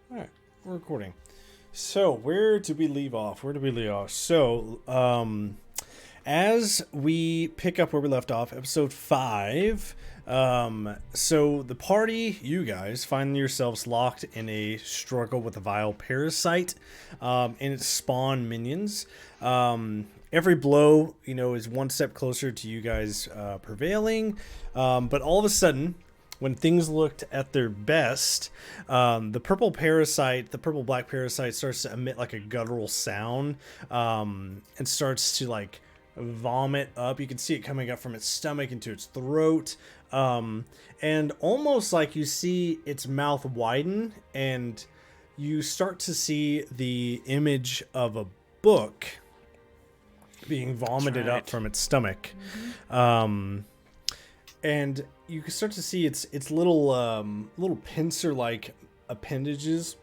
All right, we're recording. So, where did we leave off? So, as we pick up where we left off, episode 5. So the party, you guys, find yourselves locked in a struggle with a vile parasite, and its spawn minions. Every blow, is one step closer to you guys prevailing. But all of a sudden, when things looked at their best, the purple black parasite starts to emit like a guttural sound, and starts to like vomit up. You can see it coming up from its stomach into its throat, and almost like you see its mouth widen, and you start to see the image of a book being vomited up from its stomach. And you can start to see its little pincer-like appendages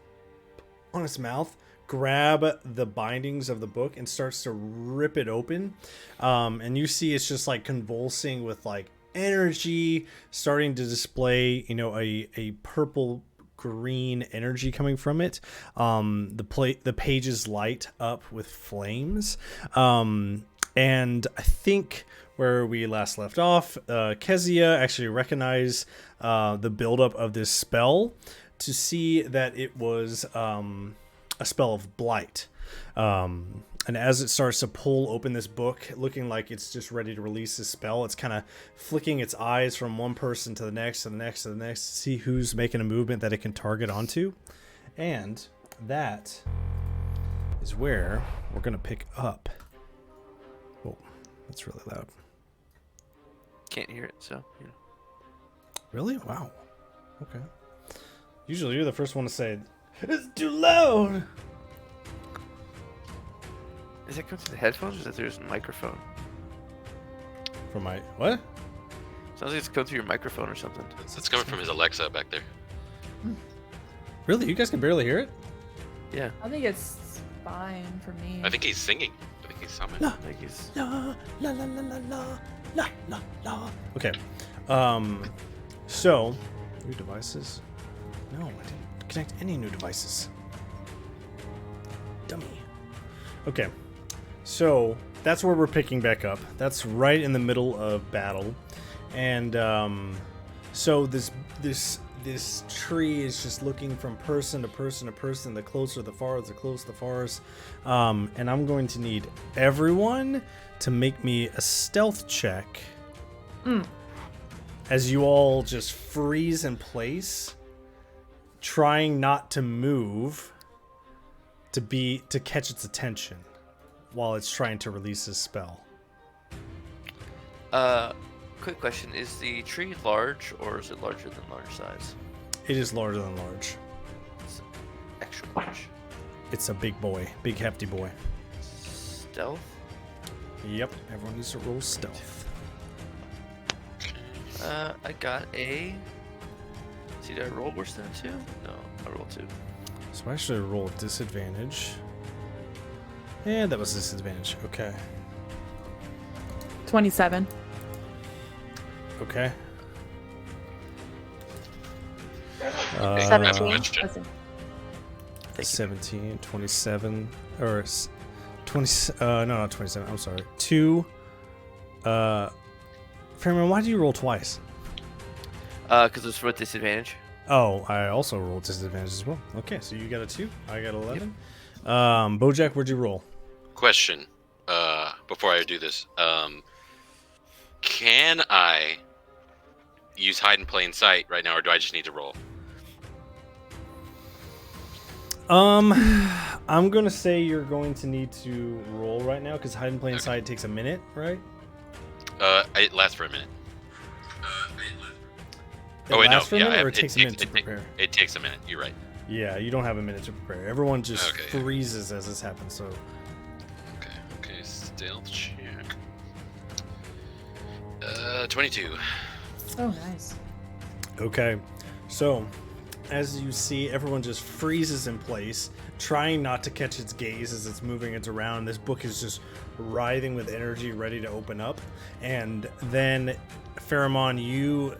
on its mouth grab the bindings of the book and starts to rip it open. And you see it's just like convulsing with like energy, starting to display, a purple green energy coming from it. The pages light up with flames. And I think where we last left off, Kezia actually recognized the buildup of this spell to see that it was a spell of Blight. And as it starts to pull open this book, looking like it's just ready to release this spell, it's kind of flicking its eyes from one person to the next, to the next, to the next, to see who's making a movement that it can target onto. And that is where we're going to pick up. Oh, that's really loud. Can't hear it, so. Yeah. Really? Wow. Okay. Usually you're the first one to say, it's too loud! Is that going through the headphones or is that through your microphone? From my... What? Sounds like it's going through your microphone or something. It's coming from his Alexa back there. Really? You guys can barely hear it? Yeah. I think it's fine for me. I think he's singing. I think he's humming. La, I think he's... la, la, la, la, la, la, la, la, la. Okay. So, new devices? No, I didn't connect any new devices. Dummy. Okay. So, that's where we're picking back up. That's right in the middle of battle. And, so this tree is just looking from person to person to person. The closer the farthest, the closer the farthest. And I'm going to need everyone to make me a stealth check. As you all just freeze in place, trying not to move to catch its attention while it's trying to release this spell. Quick question. Is the tree large or is it larger than large size? It is larger than large. It's extra large. It's a big boy. Big hefty boy. Stealth? Yep. Everyone needs to roll stealth. I got a... See, did I roll worse than a 2? No, I rolled 2. So I actually roll disadvantage. And that was disadvantage. Okay. 27. Okay. 17. question. Listen. 17, 27, or 20, no, not 27, I'm sorry. 2, Fairman, why did you roll twice? Because it's with disadvantage. Oh, I also rolled disadvantage as well. Okay, so you got a 2, I got 11. Bojack, where'd you roll? Question. Before I do this, can I use hide in plain sight right now, or do I just need to roll? I'm gonna say you're going to need to roll right now because hide in plain sight takes a minute, right? It lasts for a minute. It lasts for a minute, or it takes a minute to prepare? It takes a minute. You're right. Yeah, you don't have a minute to prepare. Everyone just Okay. freezes as this happens. So Okay. Stealth check. 22. Oh, nice. okay, so as you see, everyone just freezes in place, trying not to catch its gaze as it's moving it around. This book is just writhing with energy, ready to open up. And then, Pheromon, you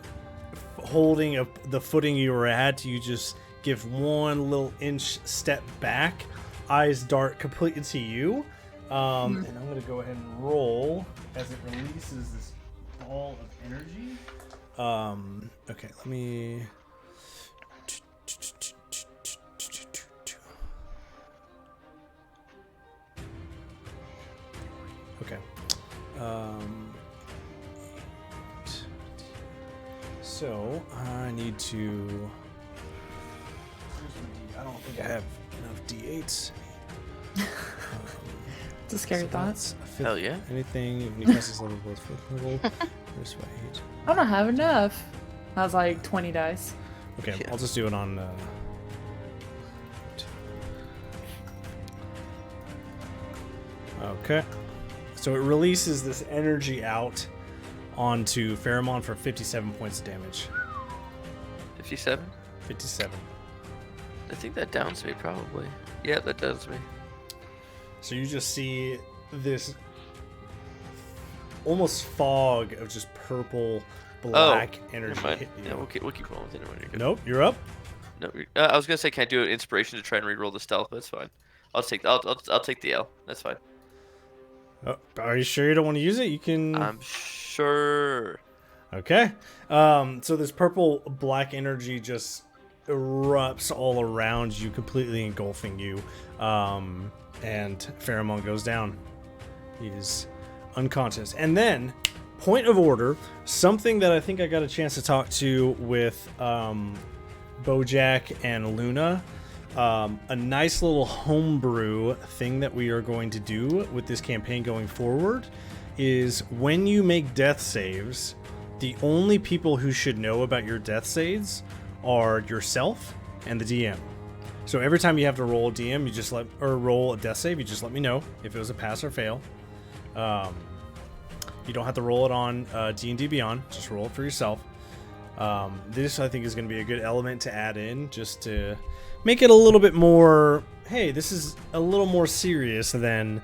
holding up the footing you were at, you just give one little inch step back. Eyes dart completely to you. And I'm going to go ahead and roll as it releases this ball of energy. Okay, let me... Okay. So I need to... I don't think I have enough D8s. It's a scary thought. Hell yeah. Anything, if you pass this level, both fifth level. Here's what I hate. I don't have enough. I was like 20 dice. Okay, Yeah. I'll just do it on... Okay. So it releases this energy out onto Pheromon for 57 points of damage. 57? 57. I think that downs me, probably. Yeah, that does me. So you just see this almost fog of just purple, black energy Never mind. hit you. Yeah, we'll keep rolling with it. You're good. Nope, you're up. No, I was gonna say, can I do an inspiration to try and reroll the stealth? But it's fine. I'll take the L. That's fine. Oh, are you sure you don't want to use it? You can... I'm sure. Okay. So this purple black energy just erupts all around you, completely engulfing you. And Pheromon goes down. He is unconscious. And then, point of order, something that I think I got a chance to talk to with Bojack and Luna. A nice little homebrew thing that we are going to do with this campaign going forward is when you make death saves, the only people who should know about your death saves are yourself and the DM. So every time you have to roll a DM, roll a death save, you just let me know if it was a pass or fail. You don't have to roll it on D&D Beyond, just roll it for yourself. This I think is going to be a good element to add in, just to make it a little bit more, hey, this is a little more serious than,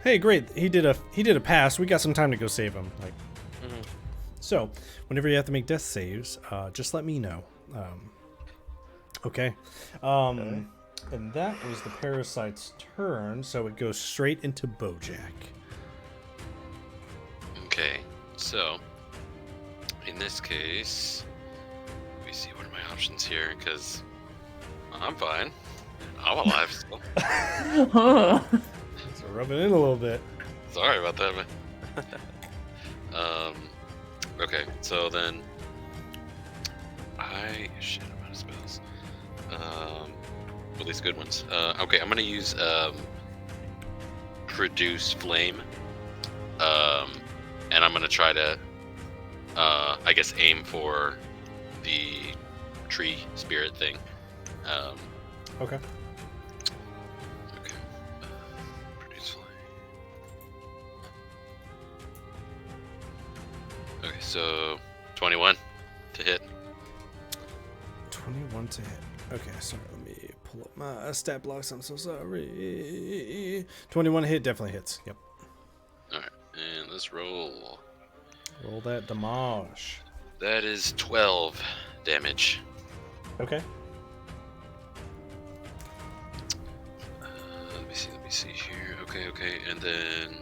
hey, great, he did a pass, we got some time to go save him. Like, so whenever you have to make death saves, just let me know. Okay. And that was the Parasite's turn, so it goes straight into Bojack. Okay, so in this case, let me see what are my options here, because I'm fine. I'm alive still. So rub it in a little bit. Sorry about that, man. Okay, so then shit, I'm out of spells. At least good ones. Okay, I'm gonna use produce flame. And I'm gonna try to I guess aim for the tree spirit thing. Okay. Okay. Produce flame. Okay, so 21 to hit. 21 to hit. Okay, sorry, let me pull up my stat blocks. I'm so sorry. 21 to hit definitely hits. Yep. Alright, and let's roll. Roll that damage. That is 12 damage. Okay. Let me see here. Okay, and then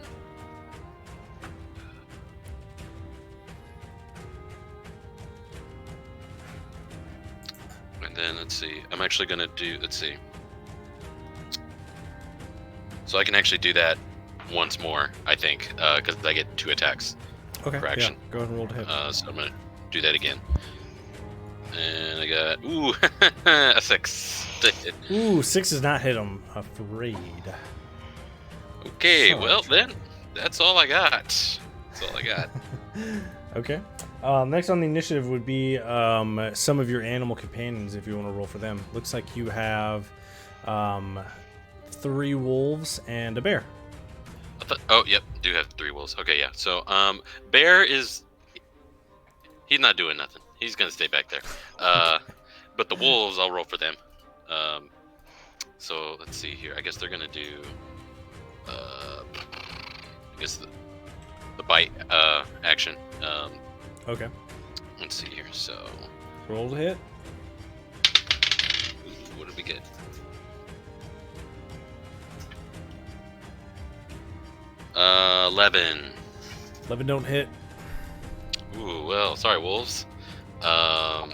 let's see. I'm actually gonna do. Let's see. So I can actually do that once more, I think, because I get 2 attacks Okay. per action. Yeah, go ahead and roll to hit. So I'm gonna do that again. And I got a 6 to hit. Ooh, 6 does not hit him. Afraid. Okay, Sorry. well then, that's all I got. That's all I got. Okay. Next on the initiative would be some of your animal companions, if you want to roll for them. Looks like you have 3 wolves and a bear. Oh, yep, do have 3 wolves. Okay, yeah. So, Bear is... He's not doing nothing. He's gonna stay back there. But the wolves, I'll roll for them. So, let's see here. I guess they're gonna do... I guess the bite action. Okay. Let's see here. So... Roll to hit. 11. 11 don't hit. Ooh, well, sorry, wolves. I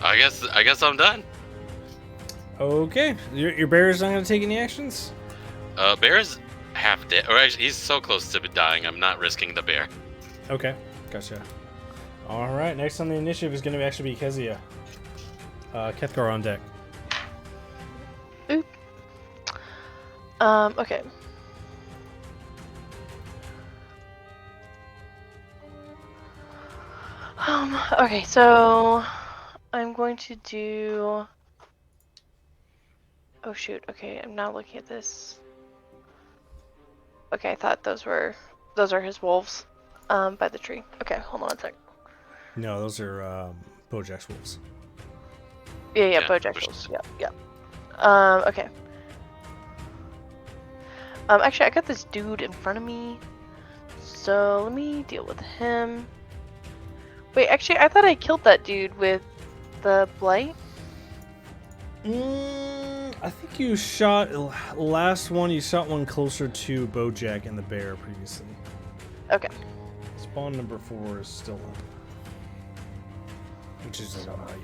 guess I'm done. Okay. Your bear's not going to take any actions? Bear's half dead, or actually, he's so close to dying. I'm not risking the bear. Okay. Gotcha. All right. Next on the initiative is going to actually be Kezia. Kethgar on deck. Oop. Okay. Okay, so I'm going to do. Oh shoot. Okay, I'm now looking at this. Okay, I thought those are his wolves, by the tree. Okay, hold on one sec. No, those are Bojack's wolves. Yeah, Yeah, Bojack's which- wolves. Yep. Okay. Actually, I got this dude in front of me, so let me deal with him. Wait, actually, I thought I killed that dude with the Blight. I think you shot last one. You shot one closer to Bojack and the bear previously. Okay. Spawn number 4 is still up, which is on you.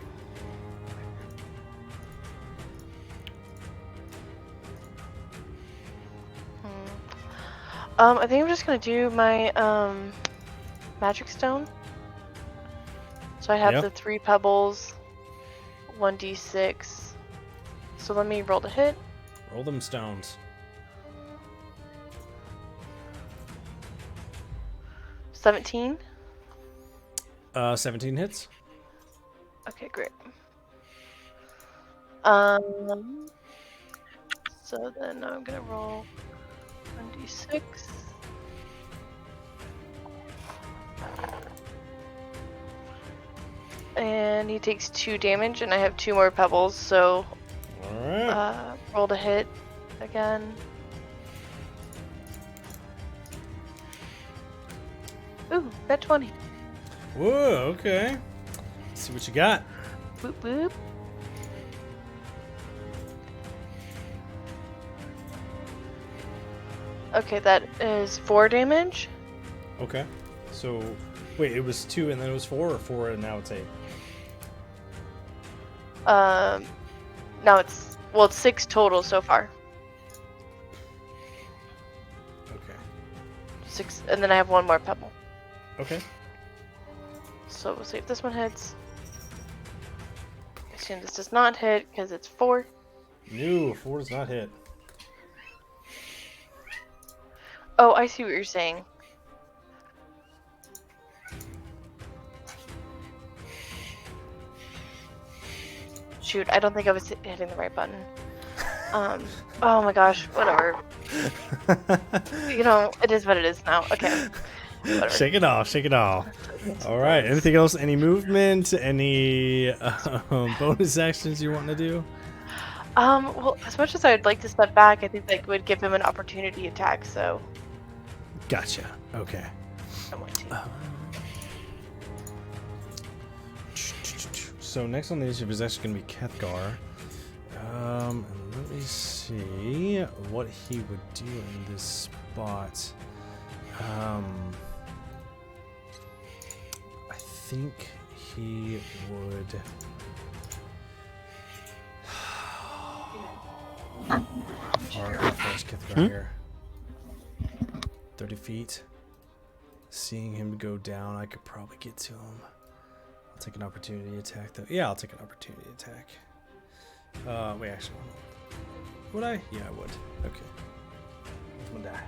I think I'm just gonna do my magic stone. So I have the 3 pebbles, 1d6. So let me roll the hit. Roll them stones. 17. 17 hits. Okay, great. So then I'm gonna roll 1d6. And he takes 2 damage, and I have 2 more pebbles, so All right. roll to hit again. Ooh, that 20. Whoa. Okay. Let's see what you got. Boop boop. Okay, that is 4 damage. Okay. So, wait, it was 2 and then it was 4, or 4 and now it's 8? Now it's 6 total so far. Okay. 6, and then I have 1 more pebble. Okay. So we'll see if this one hits. I assume this does not hit because it's 4. No, 4 does not hit. Oh, I see what you're saying. Shoot, I don't think I was hitting the right button. Oh my gosh, whatever. You know, it is what it is now. Okay. Whatever. Shake it off, shake it off. All right. Anything else? Any movement? Any bonus actions you want to do? Well, as much as I'd like to step back, I think that would give him an opportunity attack, so Gotcha. Okay. I'm going to. So next on the initiative is actually going to be Kethgar. And let me see what he would do in this spot. I think he would. How far is Kethgar here? 30 feet. Seeing him go down, I could probably get to him. I'll take an opportunity attack though. Yeah, I'll take an opportunity attack. Wait, actually, would I? Yeah, I would. Okay. I'm gonna die.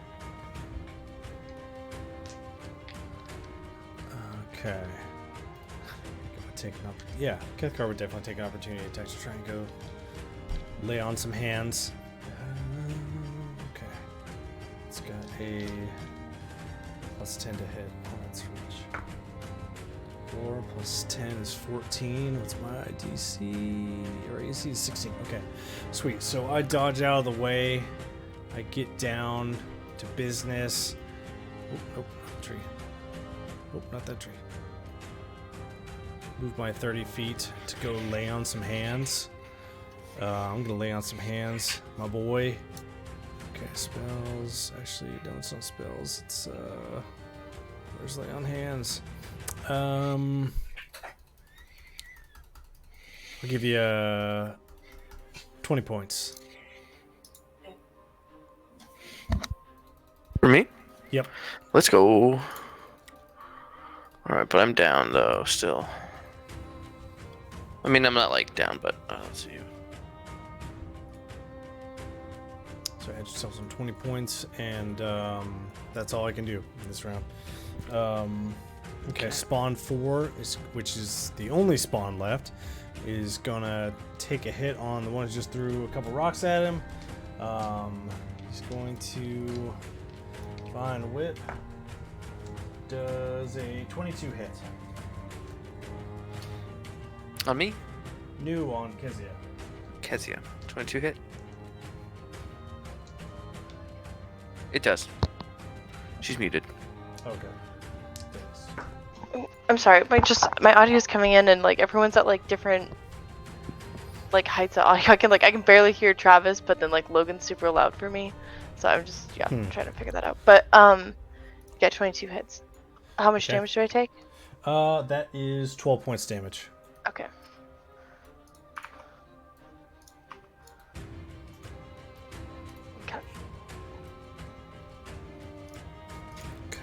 Okay. Yeah, Kethgar would definitely take an opportunity attack to try and go lay on some hands. Okay. It's got a +10 to hit. Oh, that's rich. 4 + 10 is 14. What's my DC? Or AC is 16. Okay, sweet. So I dodge out of the way. I get down to business. Oh, nope, not the tree. Oh, not that tree. Move my 30 feet to go lay on some hands. I'm gonna lay on some hands, my boy. Okay, spells. Actually, no, it's not spells. It's where's lay on hands? I'll give you 20 points. For me? Yep. Let's go. All right, but I'm down though still. I mean, I'm not like down, but let's see. So add yourself some 20 points, and that's all I can do in this round. Okay, spawn 4, which is the only spawn left, is gonna take a hit on the one who just threw a couple rocks at him. He's going to find whip. Does a 22 hit? On me? New on Kezia. Kezia. 22 hit. It does. She's muted. Okay. Thanks. I'm sorry, my audio's coming in and like everyone's at like different like heights of audio. I can barely hear Travis, but then like Logan's super loud for me. So I'm just trying to figure that out. But yeah, 22 hits. How much damage do I take? That is 12 points damage. Okay.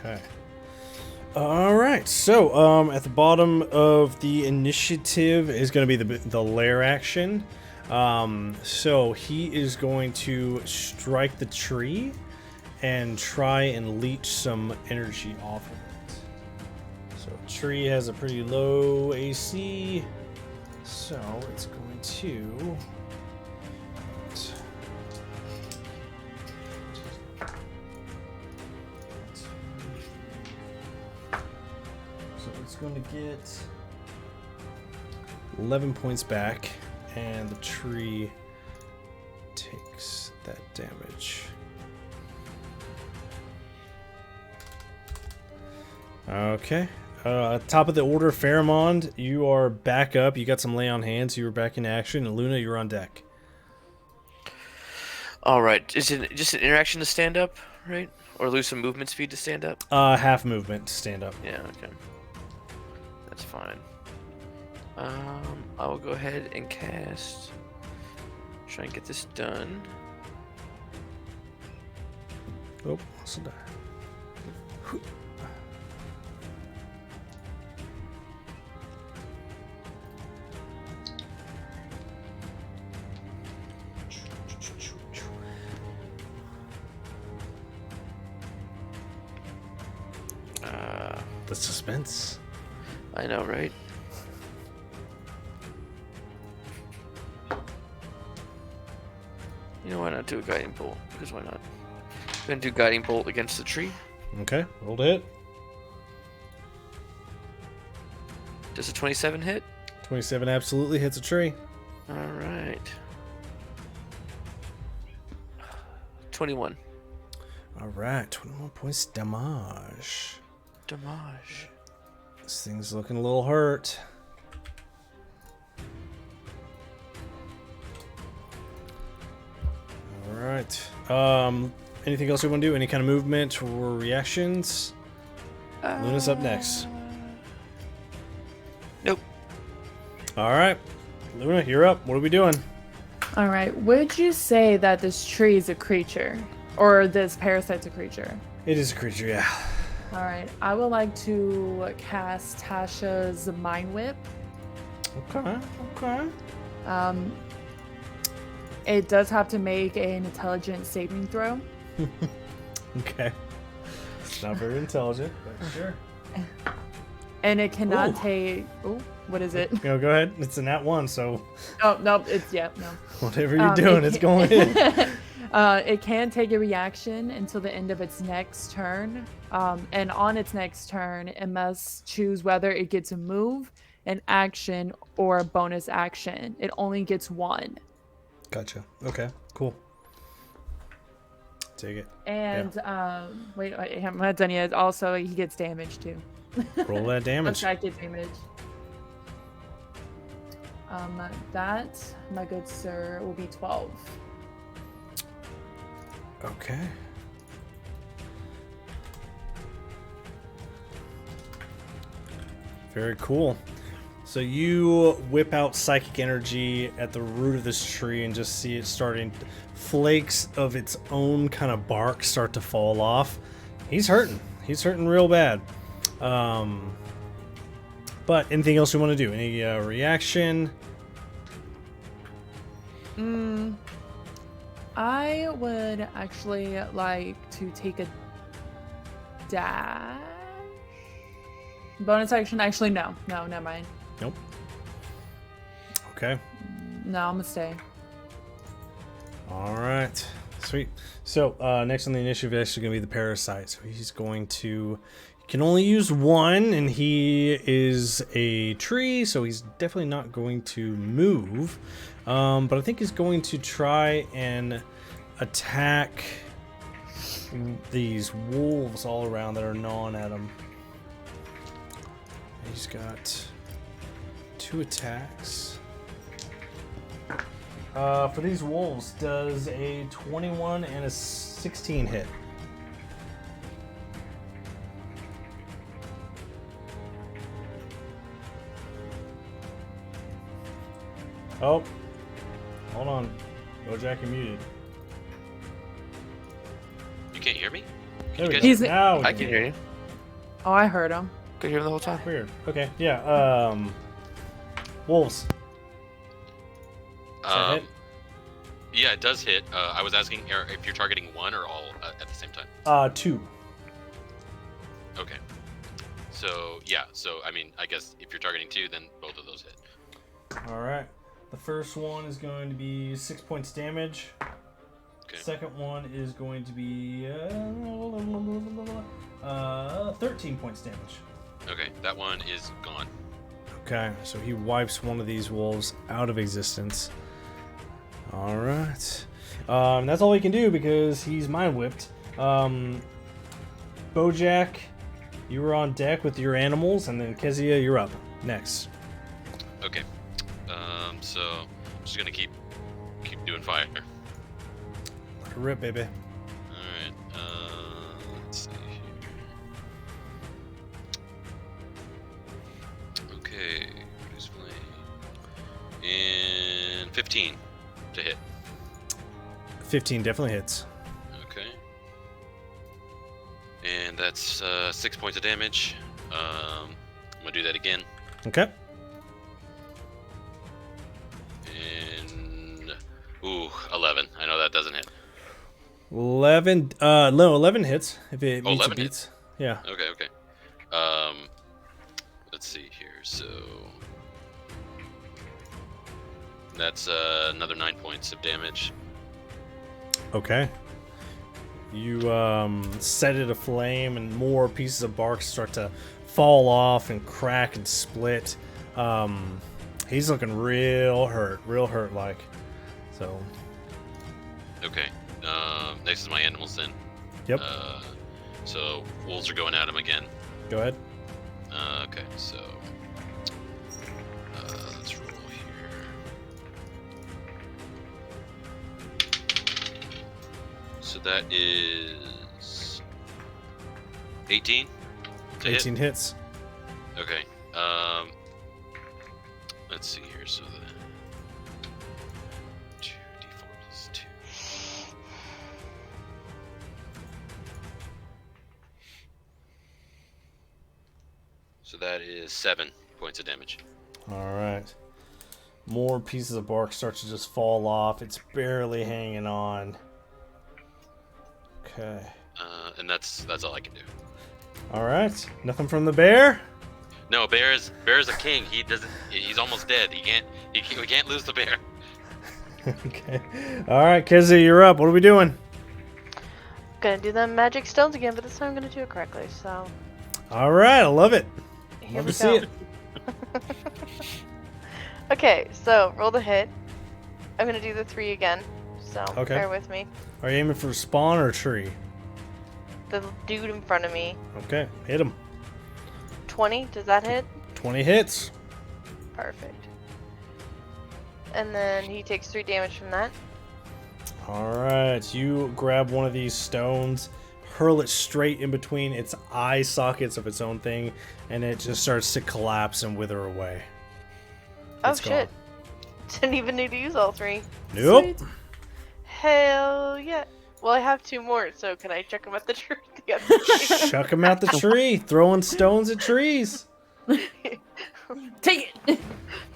Okay. All right. So, at the bottom of the initiative is going to be the lair action. So he is going to strike the tree and try and leech some energy off of it. So, tree has a pretty low AC, so it's going to. Going to get 11 points back, and the tree takes that damage. Okay. Top of the order, Pharamond, you are back up. You got some lay on hands. You were back in action, and Luna, you're on deck. All right. Is it just an interaction to stand up, right? Or lose some movement speed to stand up? Half movement to stand up. Yeah. Okay. That's fine. I will go ahead and cast. Try and get this done. Oh, what's that? The suspense. I know, right? You know, why not do a guiding bolt? Because why not? Gonna do guiding bolt against the tree. Okay, roll to hit. Does a 27 hit? 27 absolutely hits a tree. All right. 21. All right, 21 points damage. Damage. This thing's looking a little hurt. All right. Anything else we want to do? Any kind of movement or reactions? Luna's up next. Nope. All right. Luna, you're up. What are we doing? All right. Would you say that this tree is a creature, or this parasite's a creature? It is a creature, yeah. All right. I would like to cast Tasha's Mind Whip. Okay, okay. It does have to make an intelligence saving throw. Okay. It's not very intelligent, but sure. And it cannot Ooh. take. Oh, what is it? Go ahead. It's a nat 1, so Oh no, it's no. whatever you're doing, it's going in. It can take a reaction until the end of its next turn. And on its next turn, it must choose whether it gets a move, an action, or a bonus action. It only gets one. Gotcha. Okay, cool. Take it. And wait, I'm not done yet. Also, he gets damage too. Roll that damage. Subtracted damage. That, my good sir, will be 12. Okay. Very cool. So you whip out psychic energy at the root of this tree and just see it starting, flakes of its own kind of bark start to fall off. He's hurting. He's hurting real bad. But anything else you want to do? Any reaction? I would actually like to take a dash. Bonus action? Actually, no. No, never mind. Nope. Okay. No, I'm gonna stay. All right. Sweet. So next on the initiative is actually going to be the Parasite. So he's going to... He can only use one, and he is a tree, so he's definitely not going to move. But I think he's going to try and attack these wolves all around that are gnawing at him. He's got 2 attacks. For these wolves, does a 21 and a 16 hit? Oh, hold on. Bojack, you're muted. You can't hear me? There we guys- go. He's- Now we I can hear you. Oh, I heard him. Could hear him the whole time. Weird. Okay, yeah. Wolves. Does that hit? Yeah, it does hit. I was asking if you're targeting one or all at the same time. 2. Okay. So yeah. So I mean, I guess if you're targeting 2, then both of those hit. All right. The first one is going to be 6 points damage. Okay. Second one is going to be 13 points damage. Okay, that one is gone. Okay, so he wipes one of these wolves out of existence. All right. That's all he can do because he's mind whipped. Bojack, you were on deck with your animals, and then Kezia, you're up next. Okay. So I'm just gonna keep doing fire. Let her rip, baby. All right. Let's see here. Okay. Reduce flame. And 15 to hit. 15 definitely hits. Okay. And that's 6 points of damage. I'm gonna do that again. Okay. And 11. I know that doesn't hit. 11. No, 11 hits if it meets 11 or beats. Yeah. Okay. Let's see here. So that's another 9 points of damage. Okay. You set it aflame, and more pieces of bark start to fall off and crack and split. He's looking real hurt like. So. Okay. Next is my animals then. Yep. So wolves are going at him again. Go ahead. Okay. So let's roll here. So that is 18 to 18 hits. hit. Okay. Let's see here. So the 2d4 plus 2. So that is 7 points of damage. All right. More pieces of bark start to just fall off. It's barely hanging on. Okay. And that's all I can do. All right. Nothing from the bear. No, bear's a king. He's almost dead. We can't lose the bear. Okay. All right, Kezia, you're up. What are we doing? Gonna do the magic stones again, but this time I'm gonna do it correctly. So All right, I love it. here Love we to see go. it. Okay, so roll the hit. I'm gonna do the 3 again. So Okay. bear with me. Are you aiming for spawn or tree? The dude in front of me. Okay, hit him. 20. Does that hit? 20 hits. Perfect. And then he takes 3 damage from that. All right, you grab one of these stones, hurl it straight in between its eye sockets of its own thing, and it just starts to collapse and wither away. Oh It's shit! gone. Didn't even need to use all 3. Nope. Sweet. Hell yeah! Well, I have 2 more, so can I chuck them at the tree? The other tree? Chuck them out the tree, throwing stones at trees. Take it.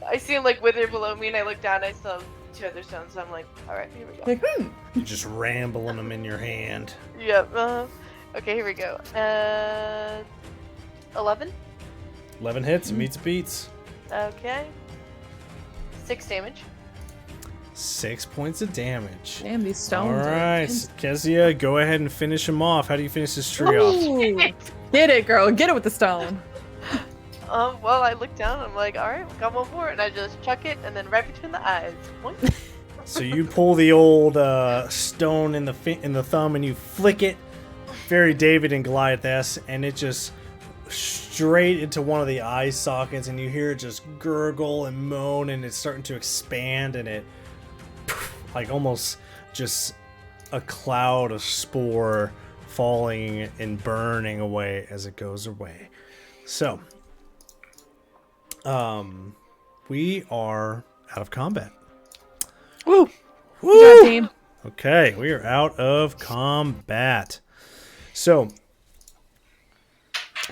I see him like wither below me, and I look down. I saw 2 other stones, so I'm like, all right, here we go. Like, You're just rambling them in your hand. Yep. Okay, here we go. 11. 11 hits, meets beats. Okay. 6 damage. 6 points of damage. Damn, these stones. All are right, intense. Kezia, go ahead and finish him off. How do you finish this tree off? Ooh. Get it, girl. Get it with the stone. Well, I look down. I'm like, all right, we got 1 more, and I just chuck it, and then right between the eyes. Boink. So you pull the old stone in the thumb and you flick it, very David and Goliath-esque, and it just straight into one of the eye sockets, and you hear it just gurgle and moan, and it's starting to expand, and it like almost just a cloud of spore falling and burning away as it goes away. So, we are out of combat. Woo! Good job, team. Okay, we are out of combat. So,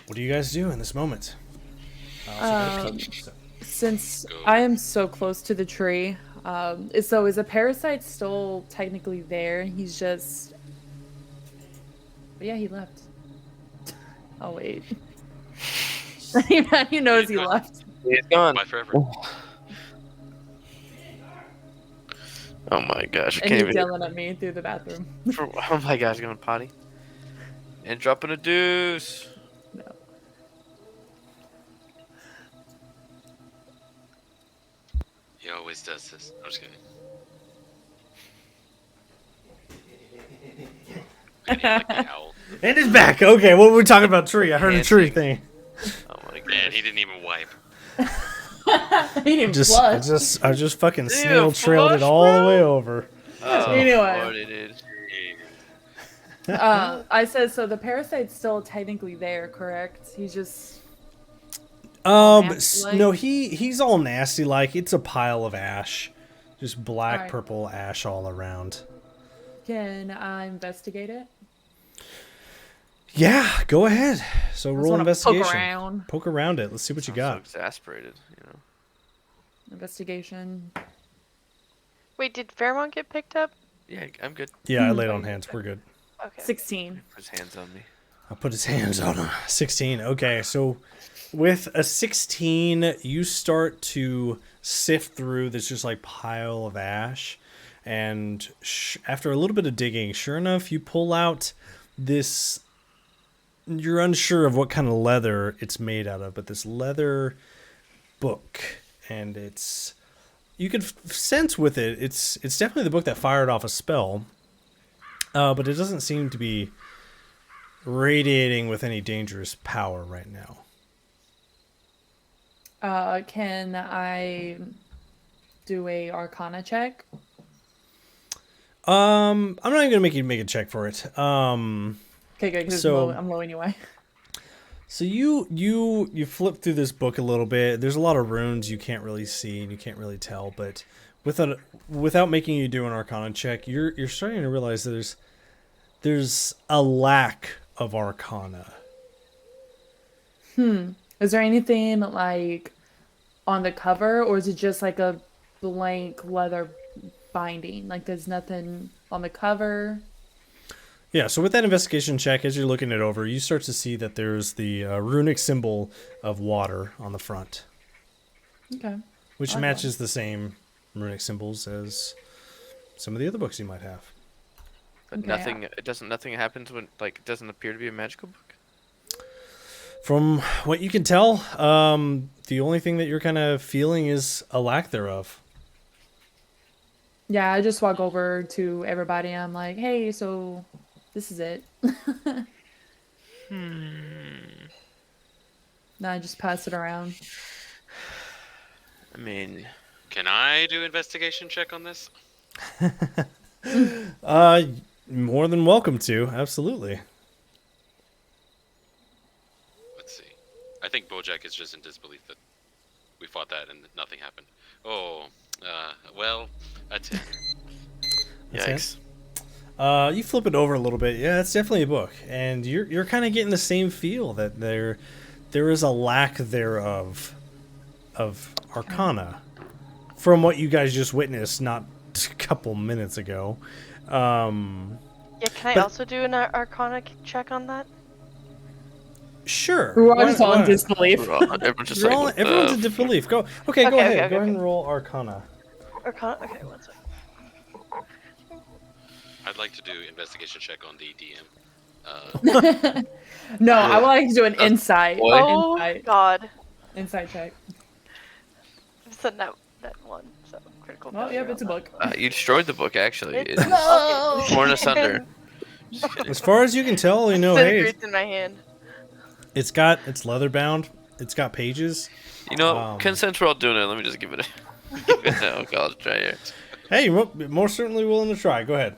what do you guys do in this moment? Since I am so close to the tree, so is a parasite still technically there? He's just... But yeah, he left. Oh, wait. He knows he left. He's gone. Bye forever. Oh my gosh, I And can't he's even. yelling at me through the bathroom. Oh my gosh, going potty. And dropping a deuce. No. He always does this. I'm just kidding. Man, he like the owl. And it's back. Okay, what were we talking about? Tree. I heard a tree thing. Oh my gosh. Man, he didn't even wipe. He didn't I flush. just fucking Ew, snail trailed it flush, all the bro? way over. Oh, Anyway. Lordy, dude. I said, so the parasite's still technically there, correct? He's just... nasty-like? No, he's all nasty. Like it's a pile of ash, just black, Alright. purple ash all around. Can I investigate it? Yeah, go ahead. So I just roll wanna investigation. Poke around. Poke around it. Let's see what you I'm got. so exasperated, you know. Investigation. Wait, did Fairmont get picked up? Yeah, I'm good. Yeah, I laid on hands. We're good. Okay. 16. Put his hands on me. I'll put his hands on him. 16. Okay, so with a 16, you start to sift through this just like pile of ash. And after a little bit of digging, sure enough, you pull out this. You're unsure of what kind of leather it's made out of, but this leather book. And it's. You can sense with it, it's definitely the book that fired off a spell. But it doesn't seem to be radiating with any dangerous power right now. Can I do a Arcana check? I'm not even gonna make you make a check for it. Okay, good, because So- I'm low anyway. So you flip through this book a little bit. There's a lot of runes you can't really see and you can't really tell, but without making you do an Arcana check, you're starting to realize that there's a lack of Arcana. Is there anything like on the cover, or is it just like a blank leather binding? Like there's nothing on the cover? Yeah, so with that investigation check, as you're looking it over, you start to see that there's the runic symbol of water on the front, Okay. which Okay. matches the same runic symbols as some of the other books you might have. But Okay. nothing happens when, like, it doesn't appear to be a magical book? From what you can tell, the only thing that you're kind of feeling is a lack thereof. Yeah, I just walk over to everybody and I'm like, hey, so this is it. No, I just pass it around. I mean, Can I do investigation check on this? More than welcome to. Absolutely. Let's see. I think Bojack is just in disbelief that we fought that and nothing happened. Oh, well, that's it. That's Yikes. You flip it over a little bit. Yeah, it's definitely a book, and you're kind of getting the same feel that there is a lack thereof of arcana from what you guys just witnessed not a couple minutes ago. Yeah, can I But- also do an Arcana check on that? Sure. We're Why- just all in why- disbelief. Everyone's just You're like, all, what everyone's the in disbelief. Go. Okay, go Okay, ahead. okay, Go ahead okay. and roll Arcana. Arcana. Okay, one second. I'd like to do investigation check on the DM. No, I would like to do an insight. boy. Oh Insight. God, Insight check. it's a net one, so critical. Oh, failure yep, it's a on that. book. You destroyed the book, actually. It's It's torn asunder. Just kidding. As far as you can tell, you know, hey, Disintegrates in my hand. it's leather bound. It's got pages. You know, since we're all doing it, let me just give it a college try here. Hey, you're more certainly willing to try. Go ahead.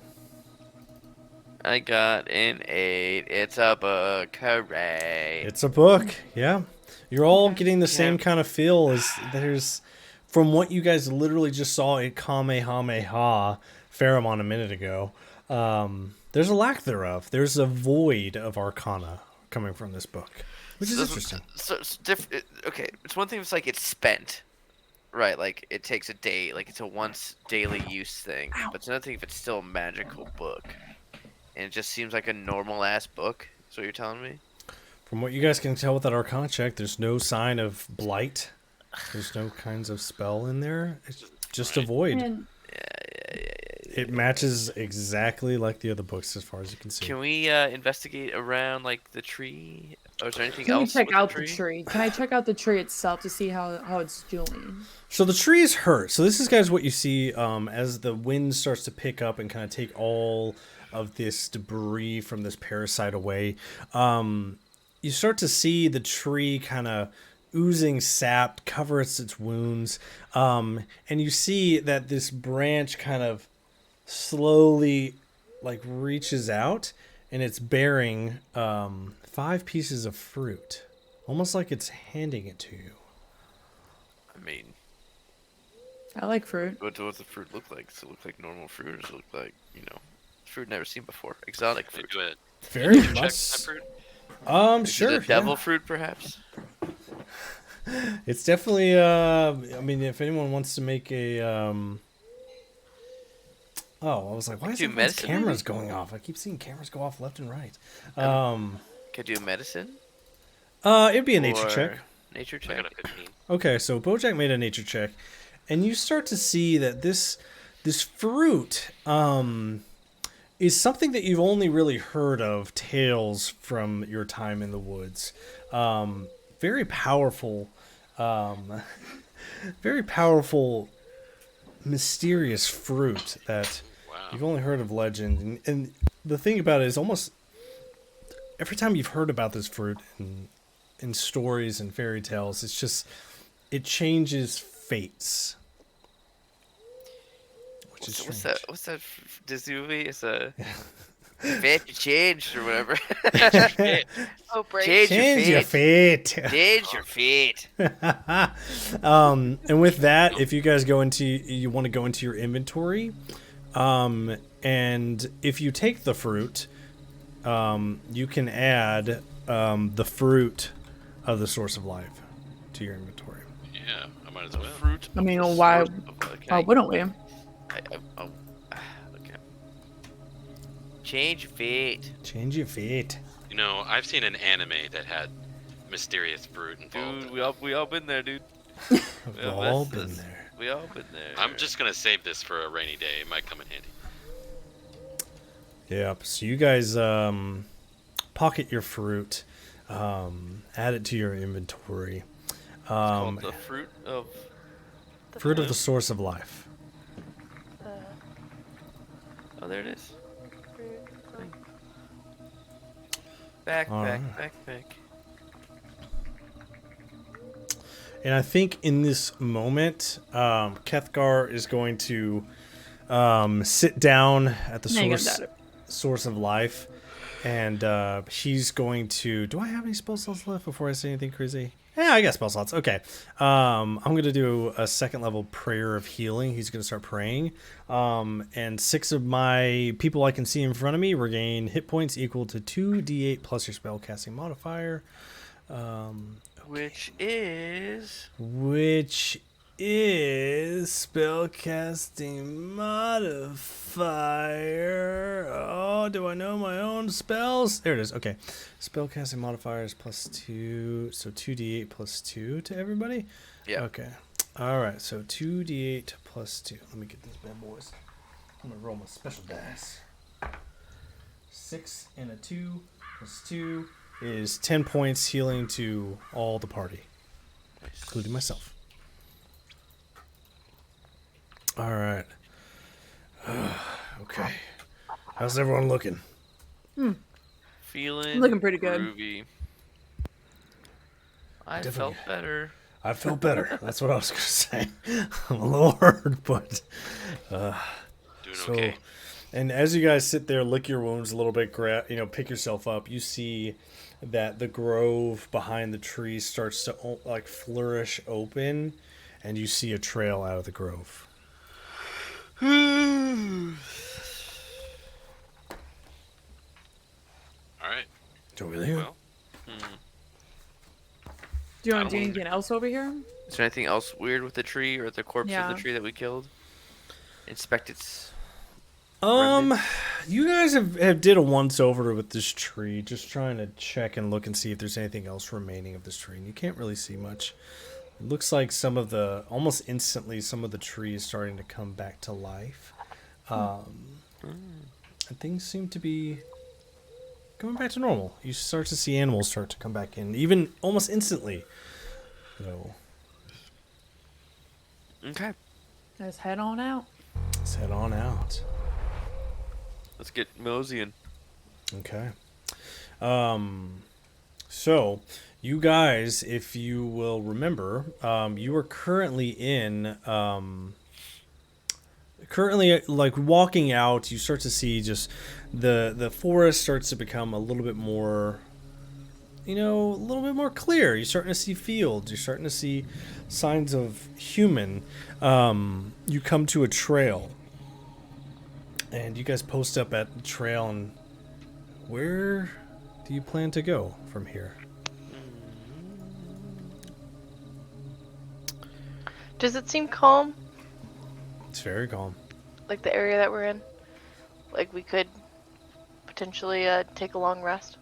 I got an 8. It's a book. Hooray. It's a book. Yeah, you're all getting the same kind of feel as there's from what you guys literally just saw in Kamehameha Pheromon a minute ago. There's a lack thereof. There's a void of arcana coming from this book, which is interesting. So it's okay, it's one thing if it's like it's spent. Right, like it takes a day, like it's a once daily use thing. But it's another thing if it's still a magical book. And it just seems like a normal ass book. Is what you're telling me? From what you guys can tell with that arcana check, there's no sign of blight. There's no kinds of spell in there. It's just a void. And It matches exactly like the other books as far as you can see. Can we investigate around like the tree? Or is there anything can we else? check with out the tree? Can I check out the tree itself to see how it's doing? So the tree is hurt. So this is, guys, what you see as the wind starts to pick up and kind of take all of this debris from this parasite away. You start to see the tree kind of oozing sap covers its wounds. And you see that this branch kind of slowly like reaches out and it's bearing 5 pieces of fruit. Almost like it's handing it to you. I mean, I like fruit. what does the fruit look like? Does it look like normal fruit, or does it look like, fruit never seen before? Exotic Hey, fruit. do it. Very Check that much. fruit. Sure. Is it a devil yeah. fruit, perhaps? It's definitely I mean, if anyone wants to make a Oh, I was like, why is do everyone's medicine, cameras maybe? going off? I keep seeing cameras go off left and right. Could do medicine? It'd be a nature Or check. Nature I check. got a 15. Okay, so Bojack made a nature check, and you start to see that this fruit is something that you've only really heard of tales from your time in the woods. Very powerful, very powerful, mysterious fruit that Wow. you've only heard of legend. And the thing about it is almost every time you've heard about this fruit in stories and fairy tales, it's just it changes fates. Which is What's strange. that? What's that Disney movie? It's a fate changed or whatever. Oh, break. Change your fate. Change your fate. And with that, if you guys you want to go into your inventory, and if you take the fruit, you can add the fruit of the source of life to your inventory. Yeah, I might as well. Fruit. I mean, of the why? source of- okay. Oh, wouldn't we? Okay. Change your fate. Change your fate. You know, I've seen an anime that had mysterious fruit involved. Dude, we all been there, dude. We've Yeah, all that's- been there. We all been there. I'm just gonna save this for a rainy day. It might come in handy. Yep. So you guys pocket your fruit, add it to your inventory. It's called the fruit of. Fruit of the source of life. Oh, there it is. Fruit. Back. Alright. Back. And I think in this moment, Kethgar is going to sit down at the No, you got source of life, and he's going to. Do I have any spell slots left before I say anything crazy? Yeah, I got spell slots. Okay. I'm going to do a second level prayer of healing. He's going to start praying. And 6 of my people I can see in front of me regain hit points equal to 2d8 plus your spell casting modifier. Which is spellcasting modifier. Oh, do I know my own spells? There it is. Okay. Spellcasting modifier is +2. So 2d8 +2 to everybody? Yeah. Okay. All right. So 2d8 +2. Let me get these bad boys. I'm going to roll my special dice. 6 and a 2 +2 is 10 points healing to all the party, including myself. All right. Okay. How's everyone looking? feeling Looking pretty good. groovy. I Definitely. felt better. I felt better. That's what I was going to say. I'm a little hurt, but... Doing So, okay. and as you guys sit there, lick your wounds a little bit, pick yourself up, you see that the grove behind the tree starts to like flourish open, and you see a trail out of the grove. All right. Don't really. Well, Do you I want to do don't- anything else over here? Is there anything else weird with the tree or the corpse Yeah. of the tree that we killed? Inspect its. You guys have did a once over with this tree, just trying to check and look and see if there's anything else remaining of this tree, and you can't really see much. It looks like almost instantly, some of the tree is starting to come back to life. And things seem to be going back to normal. You start to see animals start to come back in, even almost instantly. So, Okay. Let's head on out. let's head on out. Let's get moseying. Okay. So you guys, if you will remember, you are currently like walking out, you start to see just the forest starts to become a little bit more, a little bit more clear. You're starting to see fields. You're starting to see signs of human. You come to a trail. And you guys post up at the trail, and where do you plan to go from here? Does it seem calm? It's very calm. Like the area that we're in? Like we could potentially take a long rest?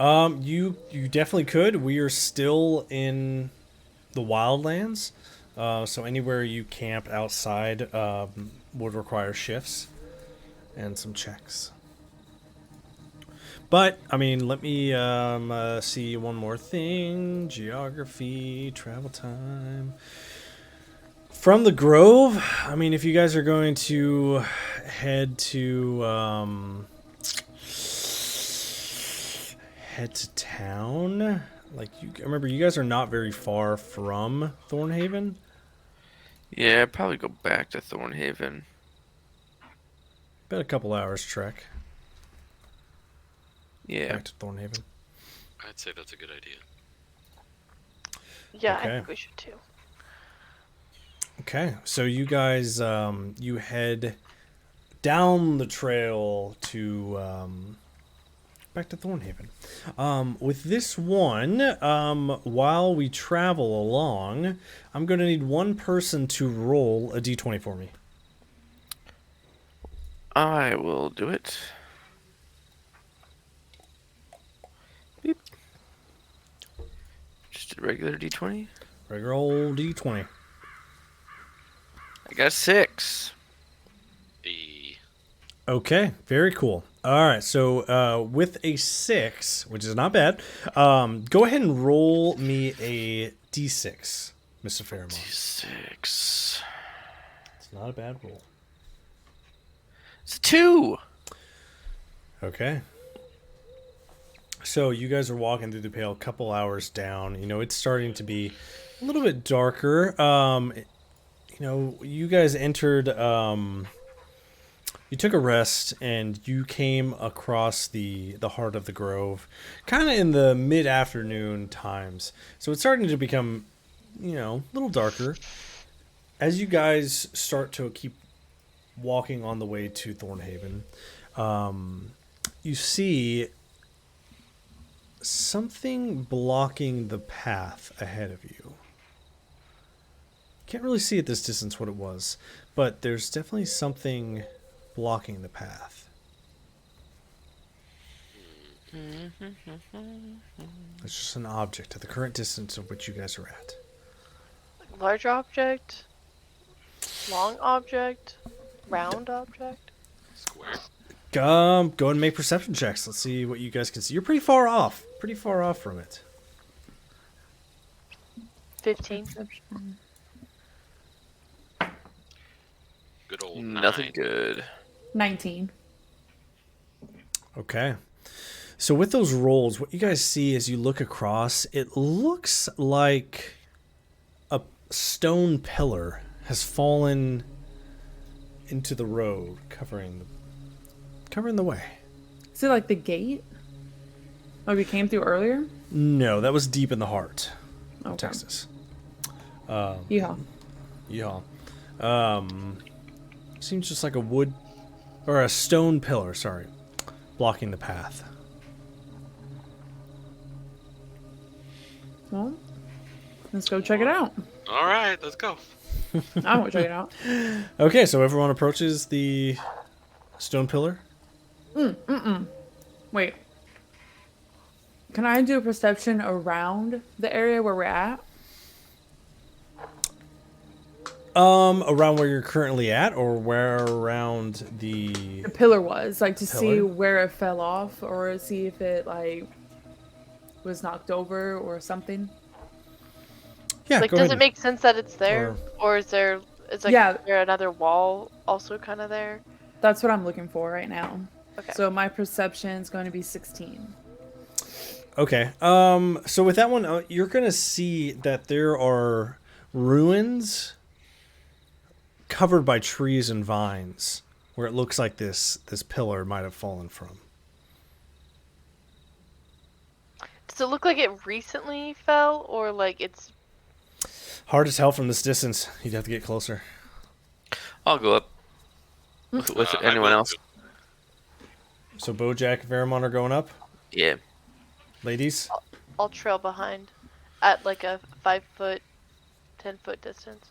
You definitely could. We are still in the wildlands, so anywhere you camp outside would require shifts and some checks. But I mean, let me see one more thing: geography, travel time. From the Grove, I mean, if you guys are going to head to town, like remember, you guys are not very far from Thornhaven. Yeah, I'd probably go back to Thornhaven. About a couple hours trek Yeah. back to Thornhaven. I'd say that's a good idea. Yeah, Okay. I think we should too. Okay, so you guys, you head down the trail to back to Thornhaven. With this one, while we travel along, I'm going to need one person to roll a d20 for me. I will do it. Beep. Just a regular D20. Regular old d20. I got 6. The Okay, very cool. All right, so with a 6, which is not bad, go ahead and roll me a d6, Mr. Fairmont. 6. It's not a bad roll. It's a 2. Okay. So you guys are walking through the Pale a couple hours down. It's starting to be a little bit darker. you guys entered. You took a rest, and you came across the heart of the grove, kind of in the mid-afternoon times. So it's starting to become, a little darker. As you guys start to keep walking on the way to Thornhaven, you see something blocking the path ahead of you. Can't really see at this distance what it was, but there's definitely something blocking the path. It's just an object at the current distance of which you guys are at. Large object, long object, round object. Square. Go ahead and make perception checks. Let's see what you guys can see. You're pretty far off. Pretty far off from it. 15. Good old Nothing 9. good. 19. Okay. So with those rolls, what you guys see as you look across, it looks like a stone pillar has fallen into the road, covering the way. Is it like the gate? Oh, we came through earlier? No, that was deep in the heart of Okay. Texas. Yeah. Yeah. Seems just like a wood or a stone pillar, sorry, blocking the path. Well, let's go check it out. All right, let's go. I want to check it out. Okay, so everyone approaches the stone pillar. Wait. Can I do a perception around the area where we're at? Around where you're currently at, or where around the... The pillar was, like, to see Pillar? where it fell off, or see if it, like, was knocked over or something. Yeah, Like, go does ahead. it make sense that it's there, or is there? Is Yeah. there another wall also kind of there? That's what I'm looking for right now. Okay. So my perception is going to be 16. Okay. So with that one, you're gonna see that there are ruins covered by trees and vines, where it looks like this pillar might have fallen from. Does it look like it recently fell, or like it's? Hard to tell from this distance. You'd have to get closer. I'll go up. With I anyone will else? too. So Bojack and Veramon are going up. Yeah. Ladies? I'll trail behind, at like a 5-foot, 10-foot distance.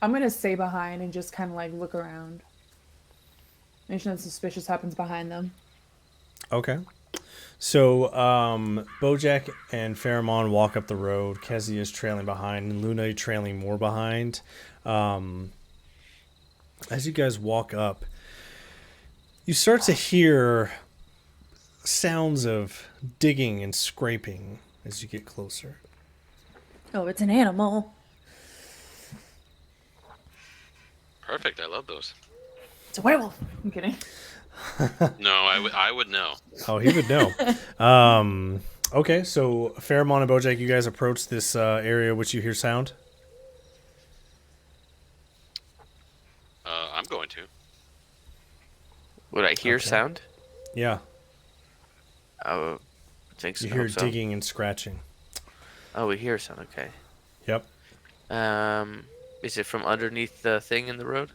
I'm going to stay behind and just kind of, like, look around. Make sure nothing suspicious happens behind them. Okay. So, Bojack and Faramon walk up the road. Kezia is trailing behind, and Luna trailing more behind. As you guys walk up, you start to hear sounds of digging and scraping as you get closer. Oh, it's an animal. Perfect. I love those. It's a werewolf. I'm kidding. No, I would know. Oh, he would know. Okay, so Faramon and Bojack, you guys approach this area which you hear sound. I'm going to. Would I hear Okay. sound? Yeah, I think so. you hear hope so. digging and scratching. Oh, we hear sound. Okay. Yep. Is it from underneath the thing in the road?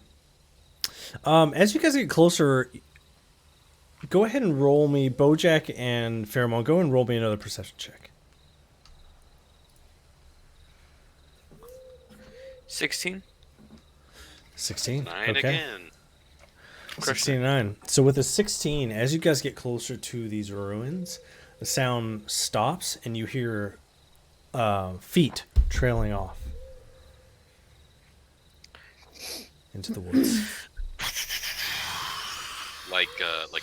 As you guys get closer, go ahead and roll me, Bojack and Faramon, go and roll me another perception check. 16. 16. 9 okay. again. 69. So with a 16, as you guys get closer to these ruins, the sound stops and you hear feet trailing off into the woods. Like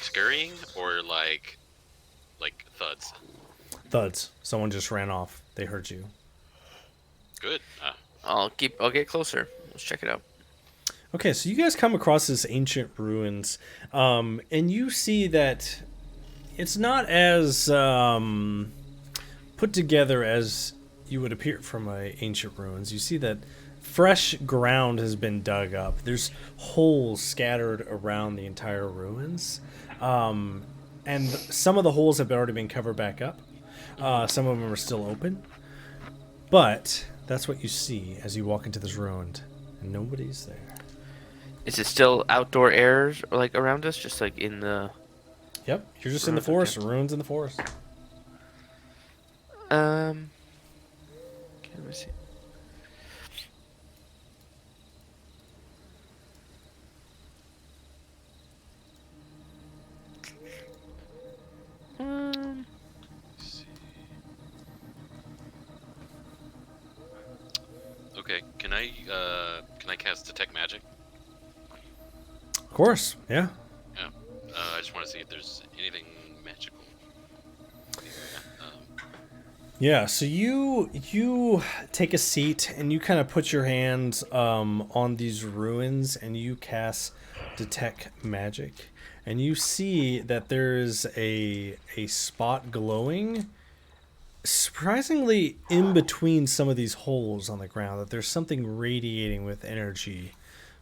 scurrying or like thuds. Thuds. Someone just ran off. They heard you. Good. I'll get closer. Let's check it out. Okay, so you guys come across this ancient ruins, and you see that it's not as put together as you would appear from ancient ruins. You see that fresh ground has been dug up. There's holes scattered around the entire ruins. And some of the holes have already been covered back up. Some of them are still open. But that's what you see as you walk into this ruin. And nobody's there. Is it still outdoor air like around us, just like in the? Yep, you're just in the Ruins, forest. Ruins in the forest. Okay, let me see. Okay, can I cast detect magic? Of course, yeah. Yeah. I just want to see if there's anything magical. Yeah, so you take a seat and you kind of put your hands on these ruins and you cast detect magic, and you see that there's a spot glowing surprisingly in between some of these holes on the ground, that there's something radiating with energy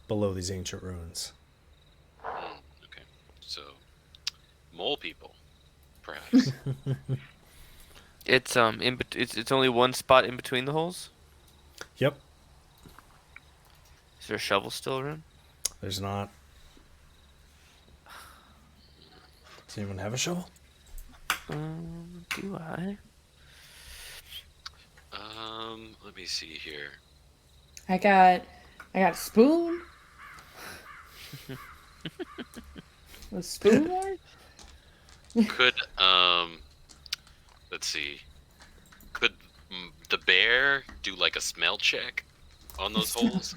below these ancient ruins. Okay, so mole people, perhaps. It's it's only one spot in between the holes. Yep, Is there a shovel still around? there's not. Does anyone have a shovel? Do I? Let me see here. I got a spoon. A spoon one? Could let's see. Could the bear do like a smell check on those holes?